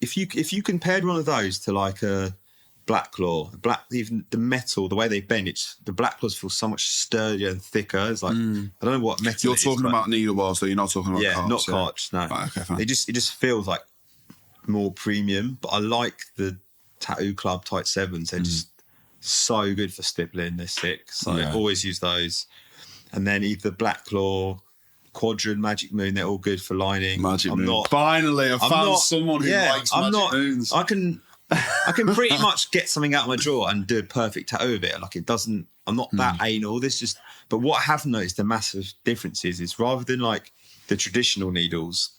If you compared one of those to like a black claw, even the metal, the way they bend, the black claws feel so much sturdier and thicker. It's like I don't know what metal. You're talking about needle bars, though. You're not talking about carts, not carts. No, right, okay, fine. It just feels like more premium. But I like the Tattoo Club Type 7s. They're just so good for stippling. They're sick. So I always use those. And then either Black Claw, Quadrant, Magic Moon, they're all good for lining. Magic Moon. Finally, I found someone who likes Magic Moons. I can pretty much get something out of my drawer and do a perfect tattoo of it. Like I'm not that anal. But what I have noticed the massive differences is rather than like the traditional needles,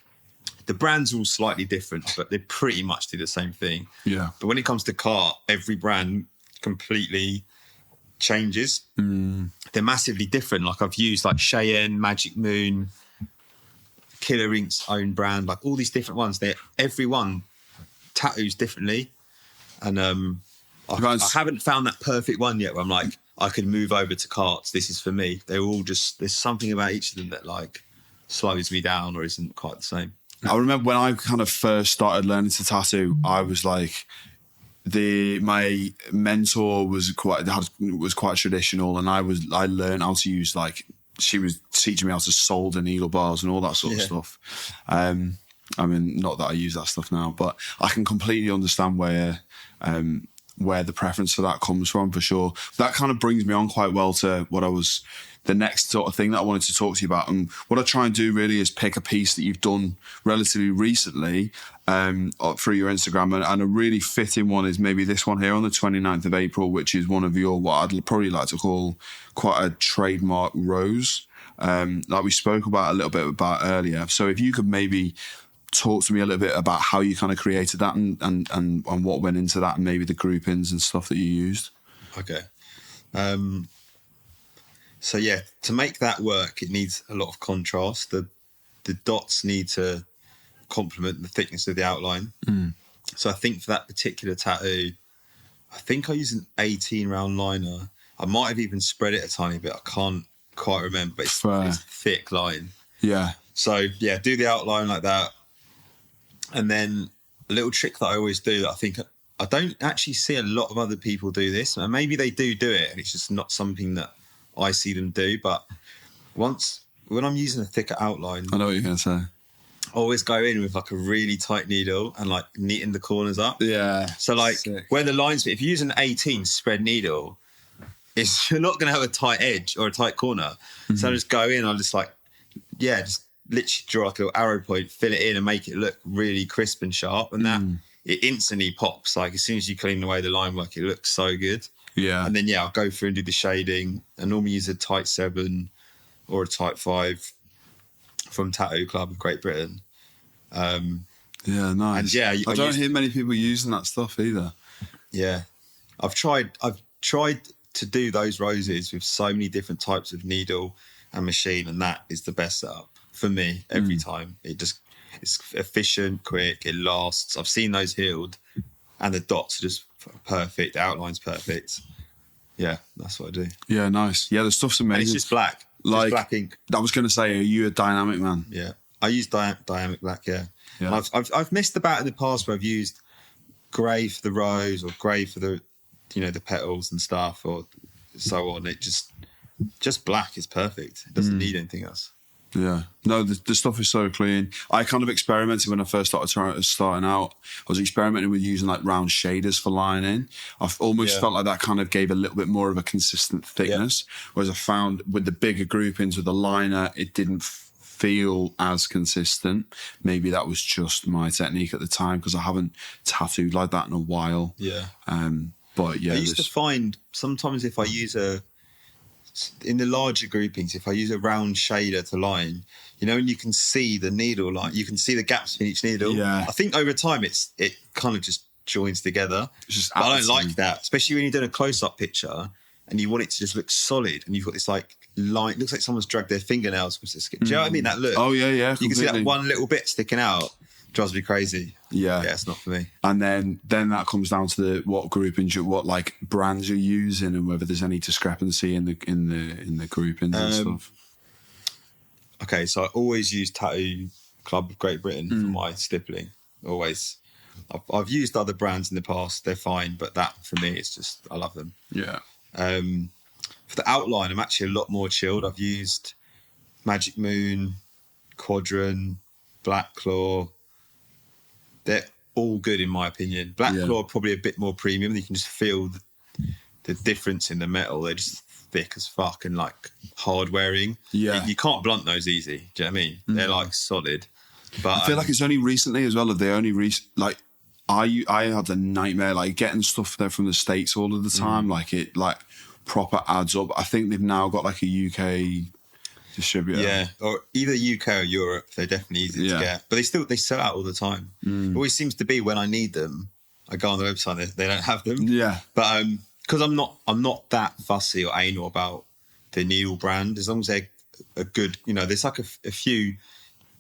the brands are all slightly different, but they pretty much do the same thing. Yeah. But when it comes to cart, every brand completely changes. They're massively different. Like I've used like Cheyenne, Magic Moon, Killer Ink's own brand, like all these different ones. Every one tattoos differently. And I haven't found that perfect one yet where I'm like, I could move over to carts. This is for me. They're all just, there's something about each of them that like slows me down or isn't quite the same. I remember when I kind of first started learning to tattoo, I was like, my mentor was quite traditional, and I learned how to use, like, she was teaching me how to solder needle bars and all that sort of stuff. I mean, not that I use that stuff now, but I can completely understand where the preference for that comes from, for sure. That kind of brings me on quite well to the next sort of thing that I wanted to talk to you about. And what I try and do really is pick a piece that you've done relatively recently through your Instagram. And a really fitting one is maybe this one here on the 29th of April, which is one of your, what I'd probably like to call quite a trademark rose, like we spoke about a little bit about earlier. So if you could maybe talk to me a little bit about how you kind of created that and what went into that, and maybe the groupings and stuff that you used. Okay. So yeah, to make that work, it needs a lot of contrast. The dots need to complement the thickness of the outline. So I think for that particular tattoo, I think I used an 18 round liner. I might have even spread it a tiny bit. I can't quite remember, but it's a thick line. Yeah. So yeah, do the outline like that. And then a little trick that I always do that I don't actually see a lot of other people do this, and maybe they do it and it's just not something that I see them do. But when I'm using a thicker outline, I know what you're going to say. I always go in with like a really tight needle and like neaten the corners up. Yeah. So like where the lines, if you use an 18 spread needle, you're not going to have a tight edge or a tight corner. So I just go in, I just just literally draw like a little arrow point, fill it in and make it look really crisp and sharp. And that it instantly pops. Like as soon as you clean away the line work, it looks so good. Yeah. And then, I'll go through and do the shading. I normally use a Type 7 or a Type 5 from Tattoo Club of Great Britain. Yeah, nice. And I don't hear many people using that stuff either. Yeah. I've tried to do those roses with so many different types of needle and machine, and that is the best setup for me every time. It's efficient, quick, it lasts. I've seen those healed, and the dots are just perfect, the outline's perfect. Yeah, that's what I do. Yeah, nice. Yeah, the stuff's amazing. And it's just black. Like, just black ink. I was going to say, are you a dynamic man? Yeah, I use dynamic black. Yeah. And I've missed about in the past where I've used grey for the rose or grey for the the petals and stuff or so on. It just black is perfect. It doesn't need anything else. Yeah. No, the stuff is so clean. I kind of experimented when I first starting out. I was experimenting with using like round shaders for lining. I've almost felt like that kind of gave a little bit more of a consistent thickness. Whereas I found with the bigger groupings with the liner, it didn't feel as consistent. Maybe that was just my technique at the time because I haven't tattooed like that in a while. Yeah. But yeah. I used to find sometimes if I use in the larger groupings, if I use a round shader to line, and you can see the needle line, you can see the gaps in each needle. Yeah. I think over time it kind of just joins together. But I don't like that, especially when you're doing a close-up picture and you want it to just look solid and you've got this like line, it looks like someone's dragged their fingernails with the skin. Do you know what I mean? That look. Oh yeah, yeah. You can see that one little bit sticking out. Drives me crazy. Yeah, it's not for me. And then that comes down to what groupings, what like brands you're using, and whether there's any discrepancy in the groupings and stuff. Okay, so I always use Tattoo Club of Great Britain for my stippling. Always. I've used other brands in the past. They're fine, but that for me, it's just I love them. Yeah. For the outline, I'm actually a lot more chilled. I've used Magic Moon, Quadrant, Black Claw. They're all good in my opinion. Black Claw are probably a bit more premium. You can just feel the difference in the metal. They're just thick as fuck and like hard wearing. Yeah, you can't blunt those easy. Do you know what I mean? They're like solid. But I feel like it's only recently as well. They only like I had a nightmare like getting stuff there from the States all of the time. Like it like proper adds up. I think they've now got like a UK distributor. Yeah, or either UK or Europe. They're definitely easy to get, but they sell out all the time. It always seems to be when I need them, I go on the website. They don't have them. Yeah, but because I'm not that fussy or anal about the needle brand. As long as they're a good, there's like a few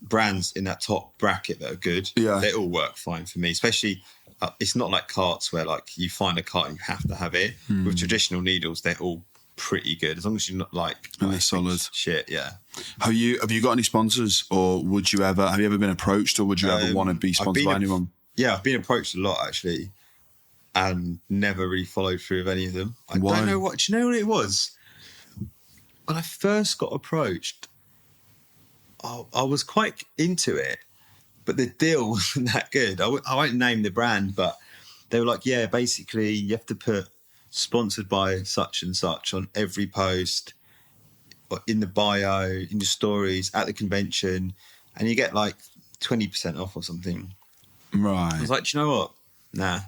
brands in that top bracket that are good. Yeah, they all work fine for me. Especially, it's not like carts where like you find a cart and you have to have it. With traditional needles, they're all pretty good as long as you're not like they're solid shit. Yeah. Have you got any sponsors, or have you ever been approached, or would you ever want to be sponsored by anyone? Yeah, I've been approached a lot actually, and never really followed through with any of them. I don't know what. Do you know what it was? When I first got approached, I was quite into it, but the deal wasn't that good. I won't name the brand, but they were like, yeah, basically you have to put sponsored by such and such on every post, or in the bio, in the stories, at the convention, and you get like 20% off or something. Right. I was like, do you know what? Nah.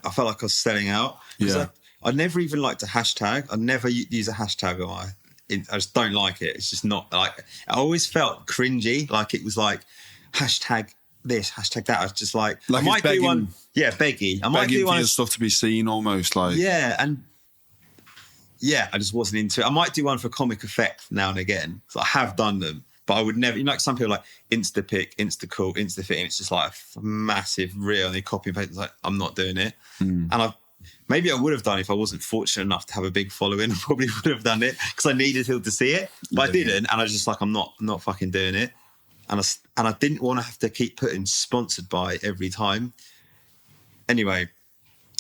I felt like I was selling out. Yeah. I never even liked a hashtag. I never use a hashtag on I just don't like it. It's just not like, I always felt cringy. Like it was like hashtag this, hashtag that. I was just like I might do one. Yeah, beggy. I might do one. For your stuff to be seen almost like. Yeah, and yeah, I just wasn't into it. I might do one for comic effect now and again. So I have done them, but I would never. Like some people like Insta pic, Insta call, Insta fit, and it's just like a massive reel, and they copy and paste. It's like I'm not doing it, and maybe I would have done it if I wasn't fortunate enough to have a big following. I probably would have done it because I needed people to see it, but I didn't, and I was just like, I'm not fucking doing it. And I didn't want to have to keep putting sponsored by every time. Anyway,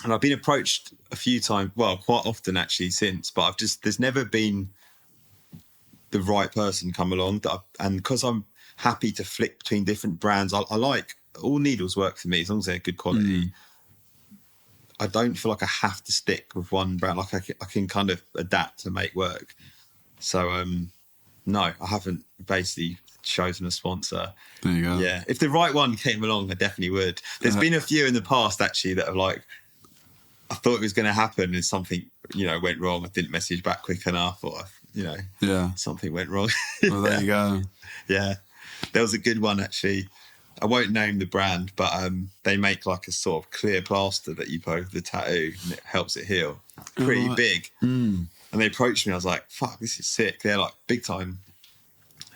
and I've been approached a few times, well, quite often actually since, but there's never been the right person come along. And because I'm happy to flick between different brands, I like, all needles work for me as long as they're good quality. I don't feel like I have to stick with one brand. Like I can kind of adapt to make work. So, no, I haven't basically chosen a sponsor. There you go. Yeah, if the right one came along, I definitely would. There's been a few in the past actually that have like, I thought it was going to happen and something went wrong. I didn't message back quick enough, or something went wrong. Well, there you go. Yeah, there was a good one actually. I won't name the brand, but they make like a sort of clear plaster that you put over the tattoo and it helps it heal. Pretty big. And they approached me. I was like, fuck, this is sick. They're like big time.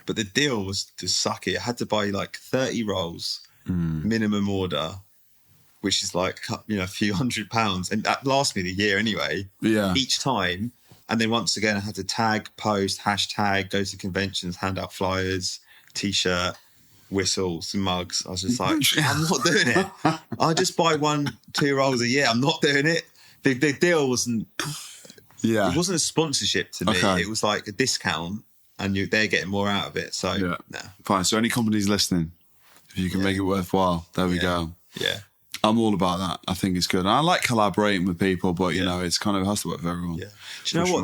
But the deal was to suck it. I had to buy like 30 rolls, minimum order, which is like, a few £100. And that lasts me the year anyway. Yeah. Each time. And then once again, I had to tag, post, hashtag, go to conventions, hand out flyers, T-shirt, whistles, mugs. I was just like, I'm not doing it. I just buy 1-2 rolls a year. I'm not doing it. The deal wasn't, it wasn't a sponsorship to me. Okay. It was like a discount. And they're getting more out of it. So, nah. Fine. So, any companies listening, if you can make it worthwhile, there we go. Yeah. I'm all about that. I think it's good. And I like collaborating with people, but, it's kind of, it has to work for everyone. Yeah. Do you know what?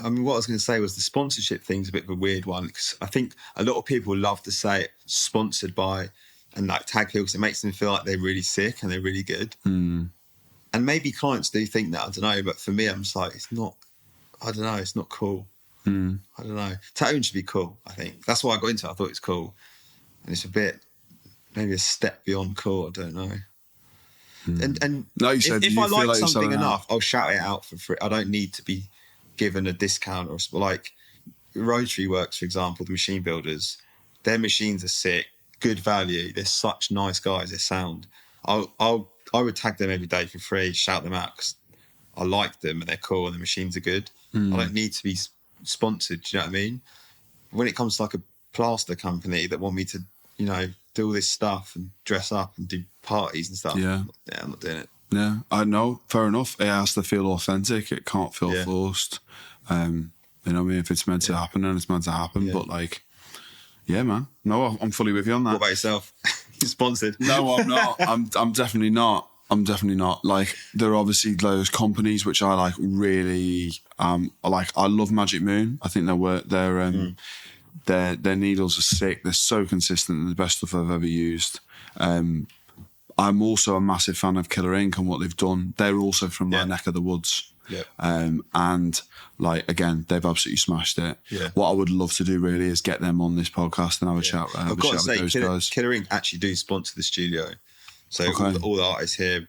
What I was going to say was the sponsorship thing's a bit of a weird one. Because I think a lot of people love to say sponsored by and like tag people because it makes them feel like they're really sick and they're really good. And maybe clients do think that. I don't know. But for me, I'm just like, it's not. I don't know. It's not cool. I don't know. Tattooing should be cool, I think. That's why I got into it. I thought it was cool. And it's a bit, maybe a step beyond cool. I don't know. And like you said, if I like something enough, I'll shout it out for free. I don't need to be given a discount or like Rotary Works, for example, the machine builders. Their machines are sick, good value. They're such nice guys. They're sound. I would tag them every day for free, shout them out because I like them and they're cool and the machines are good. I don't need to be sponsored. Do you know what I mean? When it comes to like a plaster company that want me to, you know, do all this stuff and dress up and do parties and stuff. Yeah, I'm not doing it. Yeah, I know. Fair enough. It has to feel authentic. It can't feel Yeah. forced. You know what I mean? If it's meant to happen, then it's meant to happen. Yeah. But like, yeah, man. No, I'm fully with you on that. What about yourself? You're sponsored. No, I'm not. I'm definitely not. I'm definitely not. Like, there are obviously those companies which I like really. I love Magic Moon. I think their needles are sick. They're so consistent. They're the best stuff I've ever used. I'm also a massive fan of Killer Ink and what they've done. They're also from my neck of the woods. Yeah. And like, again, they've absolutely smashed it. Yeah. What I would love to do really is get them on this podcast and have a chat, I've got to with say, those guys. Killer Ink actually do sponsor the studio. So Okay. all the artists here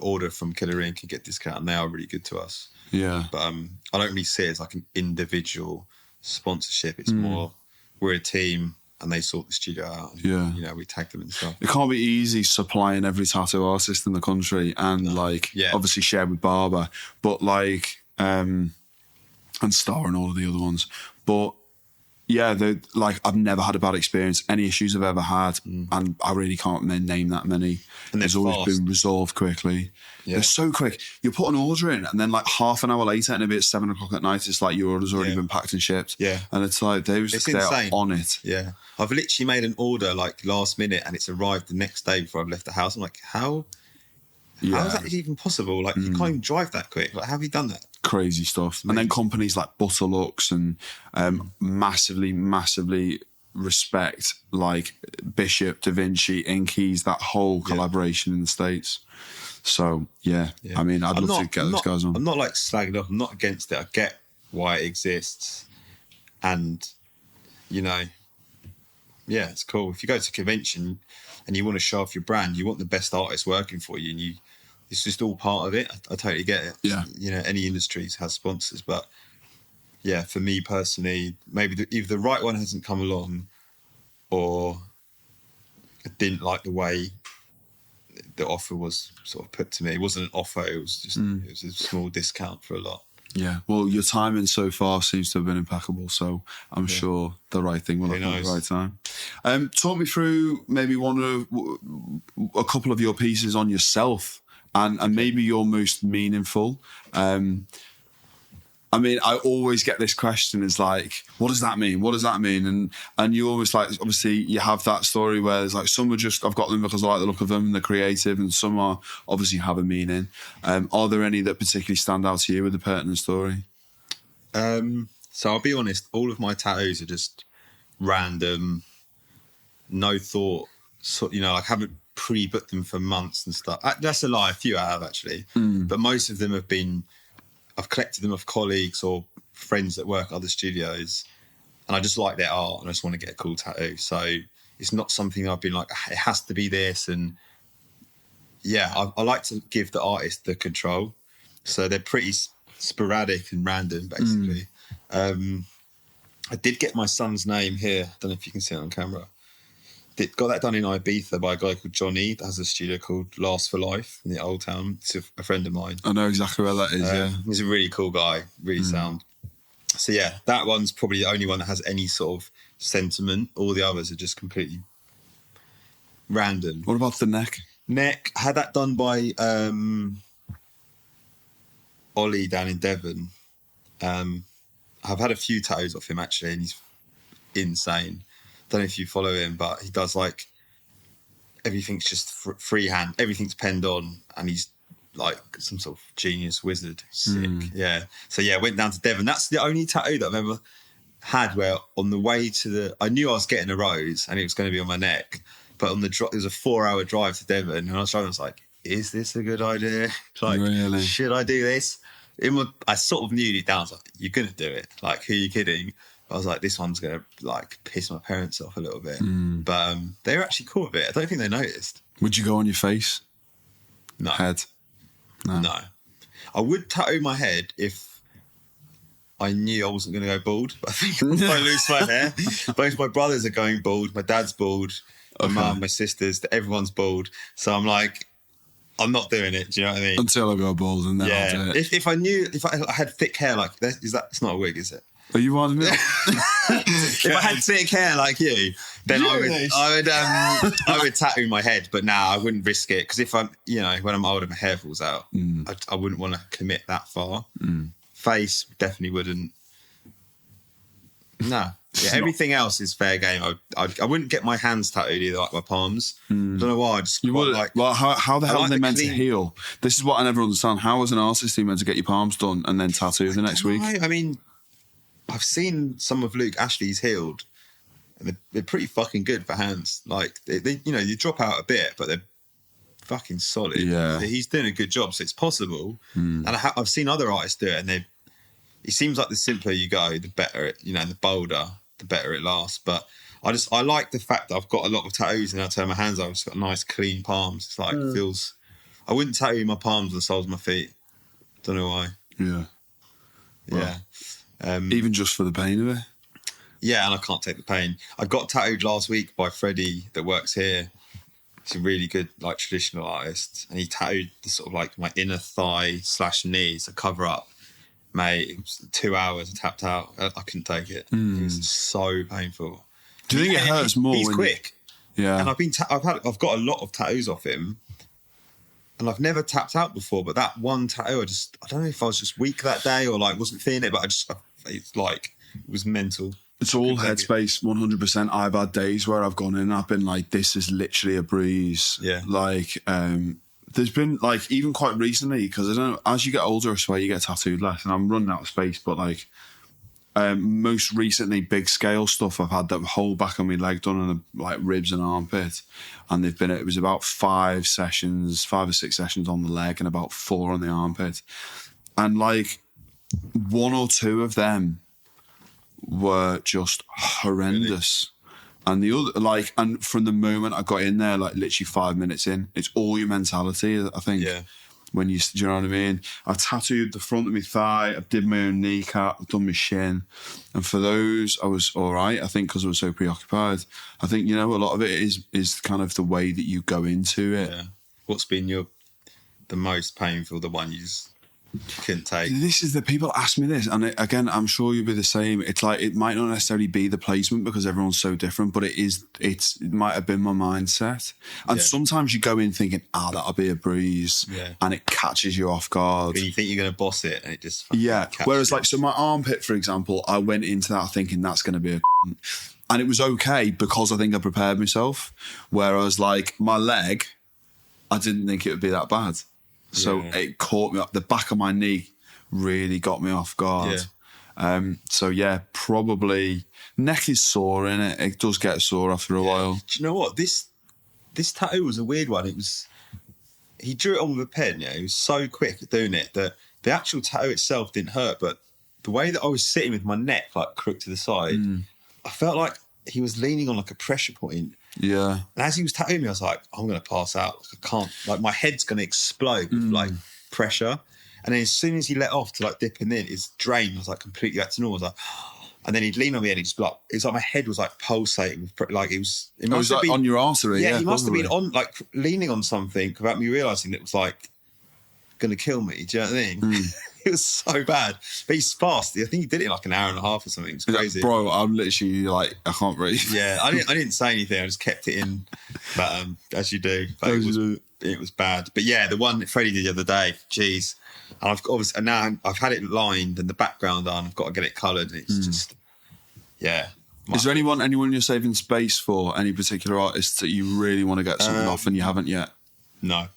order from Killer Ink and get discount, and they are really good to us. Yeah. But I don't really see it as like an individual sponsorship. It's more we're a team and they sort the studio out. And, Yeah. you know, we tag them and stuff. It can't be easy supplying every tattoo artist in the country and obviously share with Barber, but like, and Star and all of the other ones. But yeah, I've never had a bad experience. Any issues I've ever had, and I really can't name that many. And it's always been resolved quickly. Yeah. They're so quick. You put an order in, and then like half an hour later, and maybe it's 7 o'clock at night, it's like your order's already been packed and shipped. Yeah. And it's like they're insane. on it. Yeah. I've literally made an order like last minute and it's arrived the next day before I've left the house. I'm like, how is that even possible? Like, you can't even drive that quick. Like, how have you done that? Crazy stuff. And then companies like Butterlux and massively respect like Bishop, Da Vinci, Inkies, that whole collaboration in the States. So yeah. I mean, I'd love to get those guys on. I'm not like slagging off. I'm not against it. I get why it exists, and you know, yeah, it's cool. If you go to a convention and you want to show off your brand, you want the best artists working for you, and it's just all part of it. I totally get it. Yeah. You know, any industries has sponsors, but yeah, for me personally, maybe either the right one hasn't come along, or I didn't like the way the offer was sort of put to me. It wasn't an offer. It was just it was a small discount for a lot. Yeah. Well, your timing so far seems to have been impeccable, so I'm sure the right thing will happen at the right time. Talk me through maybe a couple of your pieces on yourself, and maybe your most meaningful. I mean, I always get this question is like, what does that mean? What does that mean? And you always like, obviously you have that story where there's like, some are just, I've got them because I like the look of them and they're creative, and some are obviously have a meaning. Are there any that particularly stand out to you with the pertinent story? So I'll be honest, all of my tattoos are just random, no thought, so, you know, like I haven't pre-booked them for months and stuff. That's a lie, a few I have actually, but most of them have been, I've collected them off colleagues or friends that work at other studios, and I just like their art and I just want to get a cool tattoo. So it's not something I've been like, it has to be this. And yeah, I like to give the artist the control. So they're pretty sporadic and random, basically. I did get my son's name here. I don't know if you can see it on camera. Got that done in Ibiza by a guy called Johnny that has a studio called Last for Life in the Old Town. It's a friend of mine. I know exactly where that is, yeah. He's a really cool guy, really sound. So yeah, that one's probably the only one that has any sort of sentiment. All the others are just completely random. What about the neck? Neck, I had that done by Ollie down in Devon. I've had a few tattoos off him actually, and he's insane. Don't know if you follow him, but he does like everything's just freehand. Everything's penned on, and he's like some sort of genius wizard. Sick, yeah. So yeah, I went down to Devon. That's the only tattoo that I've ever had where on the way to I knew I was getting a rose and it was going to be on my neck, but on the it was a 4-hour drive to Devon, and I was driving. I was like, "Is this a good idea? Like, really? Should I do this?" I sort of knew it down. I was like, "You're going to do it? Like, who are you kidding?" I was like, this one's going to like piss my parents off a little bit. But they were actually cool with it. I don't think they noticed. Would you go on your face? No. Head? No. I would tattoo my head if I knew I wasn't going to go bald. I think if I lose my hair, both my brothers are going bald. My dad's bald. My mum, my sisters, everyone's bald. So I'm like, I'm not doing it. Do you know what I mean? Until I go bald, and then I'll do it. If I knew, if I had thick hair like that, it's not a wig, is it? Are you winding me up? If I had thick hair like you, then I would tattoo my head. But now I wouldn't risk it because if I'm, when I'm older, my hair falls out. I wouldn't want to commit that far. Face definitely wouldn't. No. Yeah, everything else is fair game. I wouldn't get my hands tattooed either, like my palms. I don't know why. I just well, how the hell are they meant to clean... heal? This is what I never understand. How as an artist are you meant to get your palms done and then tattoo the next week? I mean, I've seen some of Luke Ashley's healed, and they're pretty fucking good for hands. Like they you drop out a bit, but they're fucking solid. Yeah, he's doing a good job, so it's possible. And I've seen other artists do it, and it seems like the simpler you go, the better it, and the bolder, the better it lasts. But I like the fact that I've got a lot of tattoos and I turn my hands up, I've just got nice clean palms. It's like, it feels, I wouldn't tattoo my palms and the soles of my feet. Don't know why. Yeah. Yeah. Even just for the pain of it. Yeah, and I can't take the pain. I got tattooed last week by Freddie that works here. He's a really good, like, traditional artist. And he tattooed the sort of like my inner thigh / knee to cover up. Mate, it was 2 hours. I tapped out. I couldn't take it. It was so painful. Do you think it hurts more? He's quick. Yeah. And I've got a lot of tattoos off him, and I've never tapped out before. But that one tattoo, I don't know if I was just weak that day or like wasn't feeling it. But it was mental. It's all headspace, 100%. I've had days where I've gone in and I've been like, this is literally a breeze. Yeah. Like, there's been like, even quite recently, because I don't know, as you get older, I swear you get tattooed less, and I'm running out of space, but like, most recently, big scale stuff, I've had the whole back of my leg done and like ribs and armpit, and it was about 5 or 6 sessions on the leg and about 4 on the armpit. And like 1 or 2 of them were just horrendous. Really? And the other, and from the moment I got in there, like literally 5 minutes in, it's all your mentality, I think. Yeah. Do you know what I mean? I tattooed the front of my thigh, I did my own kneecap, I've done my shin. And for those, I was all right, I think, because I was so preoccupied. I think, a lot of it is kind of the way that you go into it. Yeah. What's been the most painful, the one you just couldn't take? This is the people ask me this, and again, I'm sure you'll be the same. It's like, it might not necessarily be the placement because everyone's so different, but it might have been my mindset. And sometimes you go in thinking, that'll be a breeze, and it catches you off guard. And you think you're going to boss it, and it just Whereas so my armpit, for example, I went into that thinking that's going to be and it was okay because I think I prepared myself. Whereas like my leg, I didn't think it would be that bad. So it caught me up. The back of my knee really got me off guard. Yeah. Probably neck is sore, innit? It does get sore after a while. Do you know what? This tattoo was a weird one. He drew it on with a pen. Yeah, he was so quick at doing it that the actual tattoo itself didn't hurt, but the way that I was sitting with my neck like crooked to the side, I felt like he was leaning on like a pressure point. Yeah. And as he was tattooing me, I was like, I'm going to pass out. I can't, like, my head's going to explode with like pressure. And then as soon as he let off to like dipping in, his drain was like completely back to normal. I was like, and then he'd lean on me and he'd just like, it's like my head was like pulsating with, like it was like been, on your artery. Yeah, he must have been on, like leaning on something without me realising it was like going to kill me. Do you know what I mean? It was so bad. But he's fast. I think he did it in like an hour and a half or something. It's crazy. Bro, I'm literally like, I can't breathe. Yeah, I didn't say anything. I just kept it in. But as you do. But it was bad. But yeah, the one that Freddie did the other day, geez. And now I've had it lined and the background on. I've got to get it coloured. It's just, yeah. Is there anyone you're saving space for? Any particular artists that you really want to get something off and you haven't yet? No.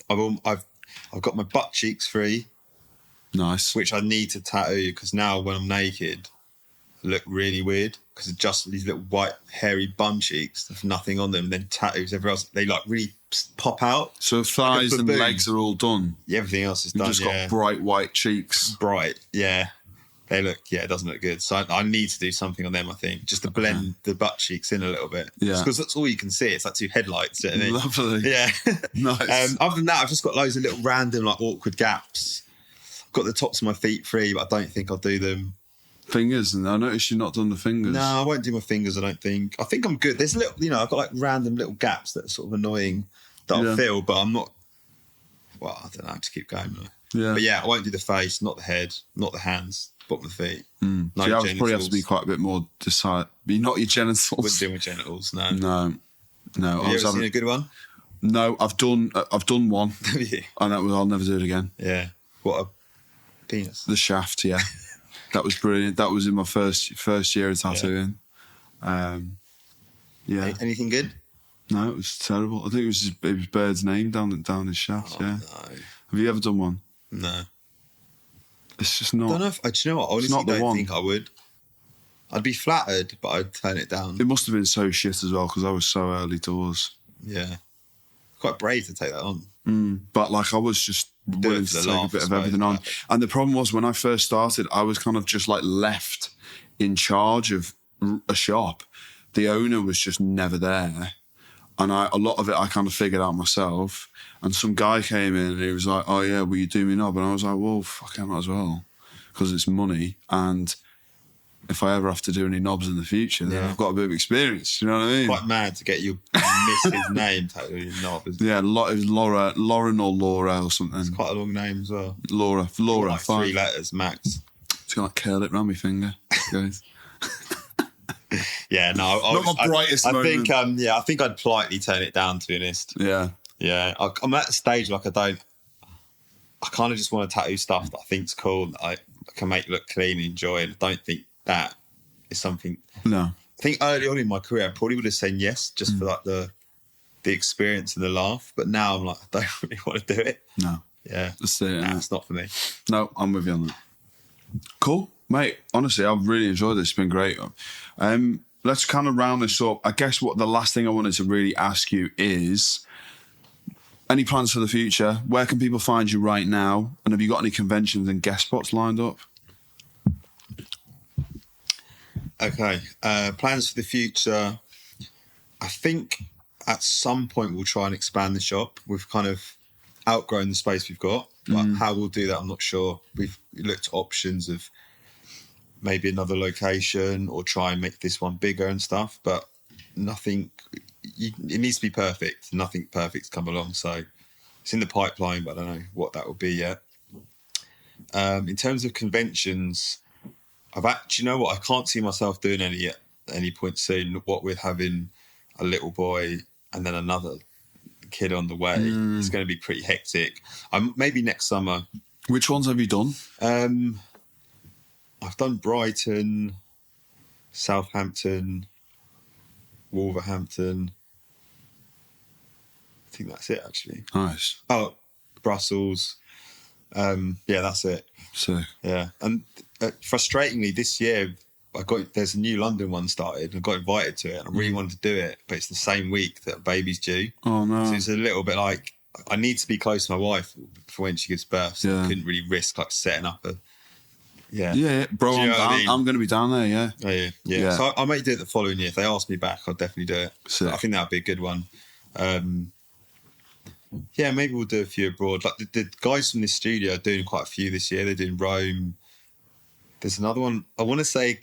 I've got my butt cheeks free. Nice. Which I need to tattoo because now when I'm naked, I look really weird because it's just these little white hairy bum cheeks with nothing on them. And then tattoos everywhere else, they like really pop out. So thighs and legs are all done. Yeah, everything else is done. You've just got bright white cheeks. Bright, yeah. They look, it doesn't look good. So I need to do something on them, I think, just to blend the butt cheeks in a little bit. Yeah. Because that's all you can see. It's like 2 headlights. Lovely. Yeah. Nice. Other than that, I've just got loads of little random, like awkward gaps. Got the tops of my feet free, but I don't think I'll do them. Fingers, and I noticed you've not done the fingers. No, I won't do my fingers, I don't think. I think I'm good. There's I've got like random little gaps that are sort of annoying that I feel, but I'm not, well, I don't know, I have to keep going. Yeah. But yeah, I won't do the face, not the head, not the hands, bottom of the feet. No, so you probably have to be quite a bit more decisive. Not your genitals. Wouldn't do my genitals, no. No. Have you ever seen a good one? No, I've done one. Yeah. And I'll never do it again. Yeah. What a penis. The shaft, yeah. That was brilliant. That was in my first year of tattooing. Yeah. Anything good? No, it was terrible. I think it was Bird's name down his shaft, yeah. No. Have you ever done one? No. It's just not. I don't know do you know what? I honestly don't think I would. I'd be flattered, but I'd turn it down. It must have been so shit as well because I was so early doors. Yeah. Quite brave to take that on. But like I was just willing to take a bit of everything on. And the problem was when I first started, I was kind of just like left in charge of a shop. The owner was just never there. And a lot of it I kind of figured out myself. And some guy came in and he was like, oh yeah, will you do me knob? And I was like, well, fuck, I might as well. Because it's money. And if I ever have to do any knobs in the future, then I've got a bit of experience. You know what I mean? Quite mad to get you miss his name tattooed in knob. Yeah, it was Lauren or Laura or something. It's quite a long name as well. Laura, Like fine. 3 letters max. It's gonna curl it round my finger, guys. Yeah, no. Not my brightest moment. I think I'd politely turn it down, to be honest. Yeah. Yeah, I'm at the stage like I kind of just want to tattoo stuff that I think's cool, that I can make look clean and enjoy, and I don't think that is something. No. I think early on in my career, I probably would have said yes just for like the experience and the laugh, but now I'm like, I don't really want to do it. No. Yeah, That's it. it's not for me. No, I'm with you on that. Cool, mate. Honestly, I've really enjoyed this. It's been great. Let's kind of round this up. I guess what the last thing I wanted to really ask you is, any plans for the future? Where can people find you right now? And have you got any conventions and guest spots lined up? Okay, plans for the future. I think at some point we'll try and expand the shop. We've kind of outgrown the space we've got, but how we'll do that, I'm not sure. We've looked at options of maybe another location or try and make this one bigger and stuff, but nothing. It needs to be perfect. Nothing perfect's come along, so it's in the pipeline, but I don't know what that will be yet. In terms of conventions, you know what? I can't see myself doing any at any point soon. What with having a little boy and then another kid on the way, it's going to be pretty hectic. Maybe next summer. Which ones have you done? I've done Brighton, Southampton, Wolverhampton. I think that's it, actually. Nice. Oh, Brussels. Yeah, that's it. So Yeah, and frustratingly, this year there's a new London one started. I got invited to it, and I really wanted to do it, but it's the same week that baby's due. Oh no! So it's a little bit like I need to be close to my wife for when she gives birth. So I couldn't really risk like setting up a. Yeah, bro. Do you know what I mean? I'm going to be down there. Yeah. Oh, yeah. So I may do it the following year. If they ask me back, I'll definitely do it. Sick. I think that'd be a good one. Yeah, maybe we'll do a few abroad. Like the guys from this studio are doing quite a few this year. They're doing Rome. There's another one. I want to say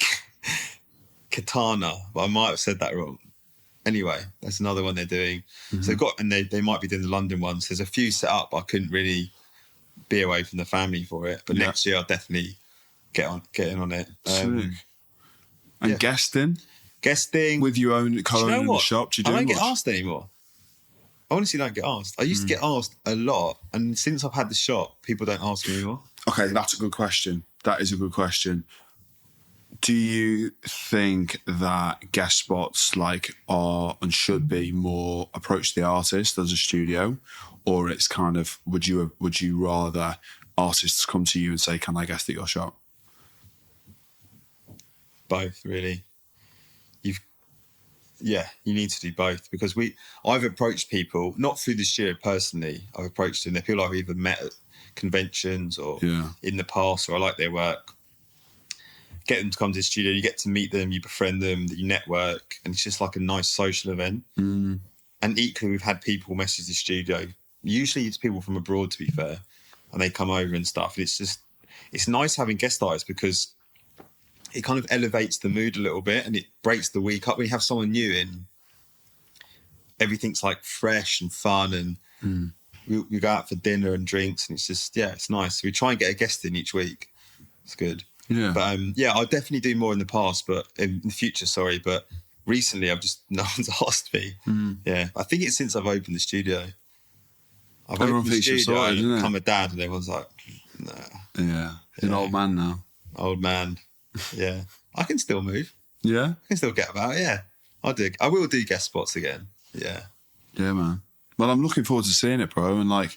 Katana, but I might have said that wrong. Anyway, that's another one they're doing. So they've got, and they might be doing the London ones. There's a few set up. But I couldn't really be away from the family for it. But next year I'll definitely get in on it. And guesting with your own co-owning the shop. I don't get asked anymore. I honestly don't get asked. I used to get asked a lot, and since I've had the shop, people don't ask me anymore. Okay, that's a good question. That is a good question. Do you think that guest spots are and should be more approach the artist as a studio, or it's kind of would you rather artists come to you and say, "Can I guest at your shop"? Both, really. You need to do both, because I've approached people, not through the studio personally. I've approached them. They're people I've either met at conventions or in the past, or I like their work. Get them to come to the studio. You get to meet them, you befriend them, you network, and it's just like a nice social event. And equally, we've had people message the studio. Usually, it's people from abroad, to be fair, and they come over and stuff. And it's nice having guest artists, because it kind of elevates the mood a little bit and it breaks the week up. When you have someone new in, everything's like fresh and fun, and we go out for dinner and drinks, and it's just, it's nice. We try and get a guest in each week. It's good. Yeah. But I'll definitely do more in the past, but in the future, but recently no one's asked me. Yeah. I think it's since I've opened the studio. I've opened the studio and become a dad, and everyone's like, nah. Yeah. You're an old man now. Old man. Yeah. I can still move. Yeah? I can still get about, yeah. I will do guest spots again. Yeah. Yeah, man. Well, I'm looking forward to seeing it, bro. And like,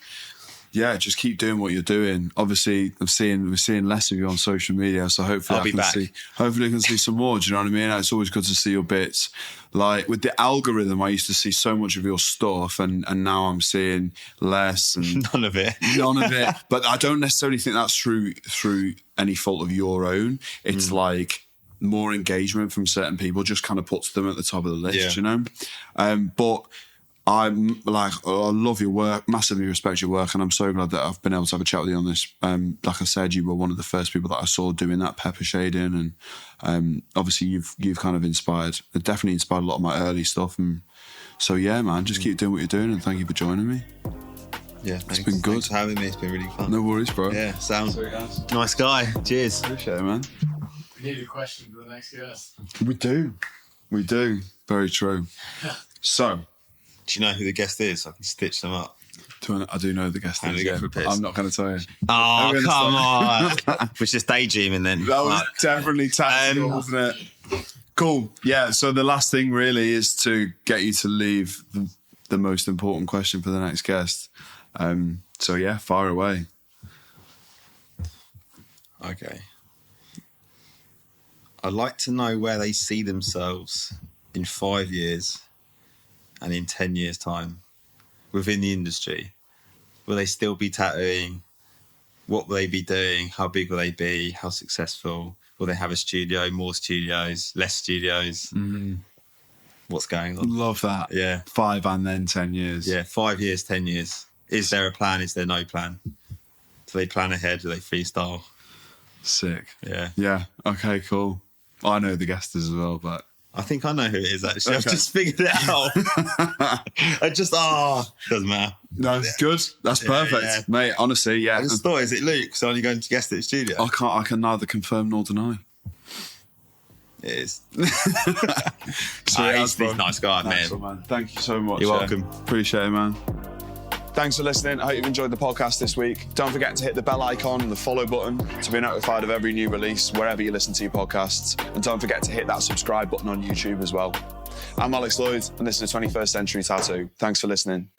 just keep doing what you're doing. Obviously, we're seeing less of you on social media, so hopefully I can see some more. Do you know what I mean? It's always good to see your bits. Like with the algorithm, I used to see so much of your stuff, and now I'm seeing less and none of it. But I don't necessarily think that's through any fault of your own. It's like more engagement from certain people just kind of puts them at the top of the list, you know? But I'm like, I love your work, massively respect your work, and I'm so glad that I've been able to have a chat with you on this. Like I said, you were one of the first people that I saw doing that pepper shading, and obviously you've kind of definitely inspired a lot of my early stuff. And so yeah, man, just keep doing what you're doing, and thank you for joining me. Yeah, it's been good. Thanks for having me. It's been really fun. No worries, bro. Yeah, sounds nice guy. Cheers. Appreciate it, man. We need a question for the next guest. We do. Very true. So, do you know who the guest is? I can stitch them up. I do know the guest is. Go for a piss. I'm not going to tell you. Oh, come on. We're just daydreaming then. That was definitely tactical, wasn't it? Cool. Yeah, so the last thing really is to get you to leave the most important question for the next guest. So yeah, fire away. Okay. I'd like to know where they see themselves in 5 years and in 10 years' time within the industry. Will they still be tattooing? What will they be doing? How big will they be? How successful? Will they have a studio, more studios, less studios? Mm-hmm. What's going on? Love that. Yeah. 5 and then 10 years. Yeah, 5 years, 10 years. Is there a plan? Is there no plan? Do they plan ahead? Do they freestyle? Sick. Yeah. Yeah. Okay, cool. I know the guest is as well, but... I think I know who it is, actually. Okay. I've just figured it out. Doesn't matter. No, good. That's perfect. Yeah. Mate, honestly, yeah. I just thought, is it Luke? So only going to guest at the studio? I can neither confirm nor deny. It is. He's a nice guy, man. Thank you so much. You're welcome. Appreciate it, man. Thanks for listening. I hope you've enjoyed the podcast this week. Don't forget to hit the bell icon and the follow button to be notified of every new release wherever you listen to your podcasts. And don't forget to hit that subscribe button on YouTube as well. I'm Alex Lloyd, and this is the 21st Century Tattoo. Thanks for listening.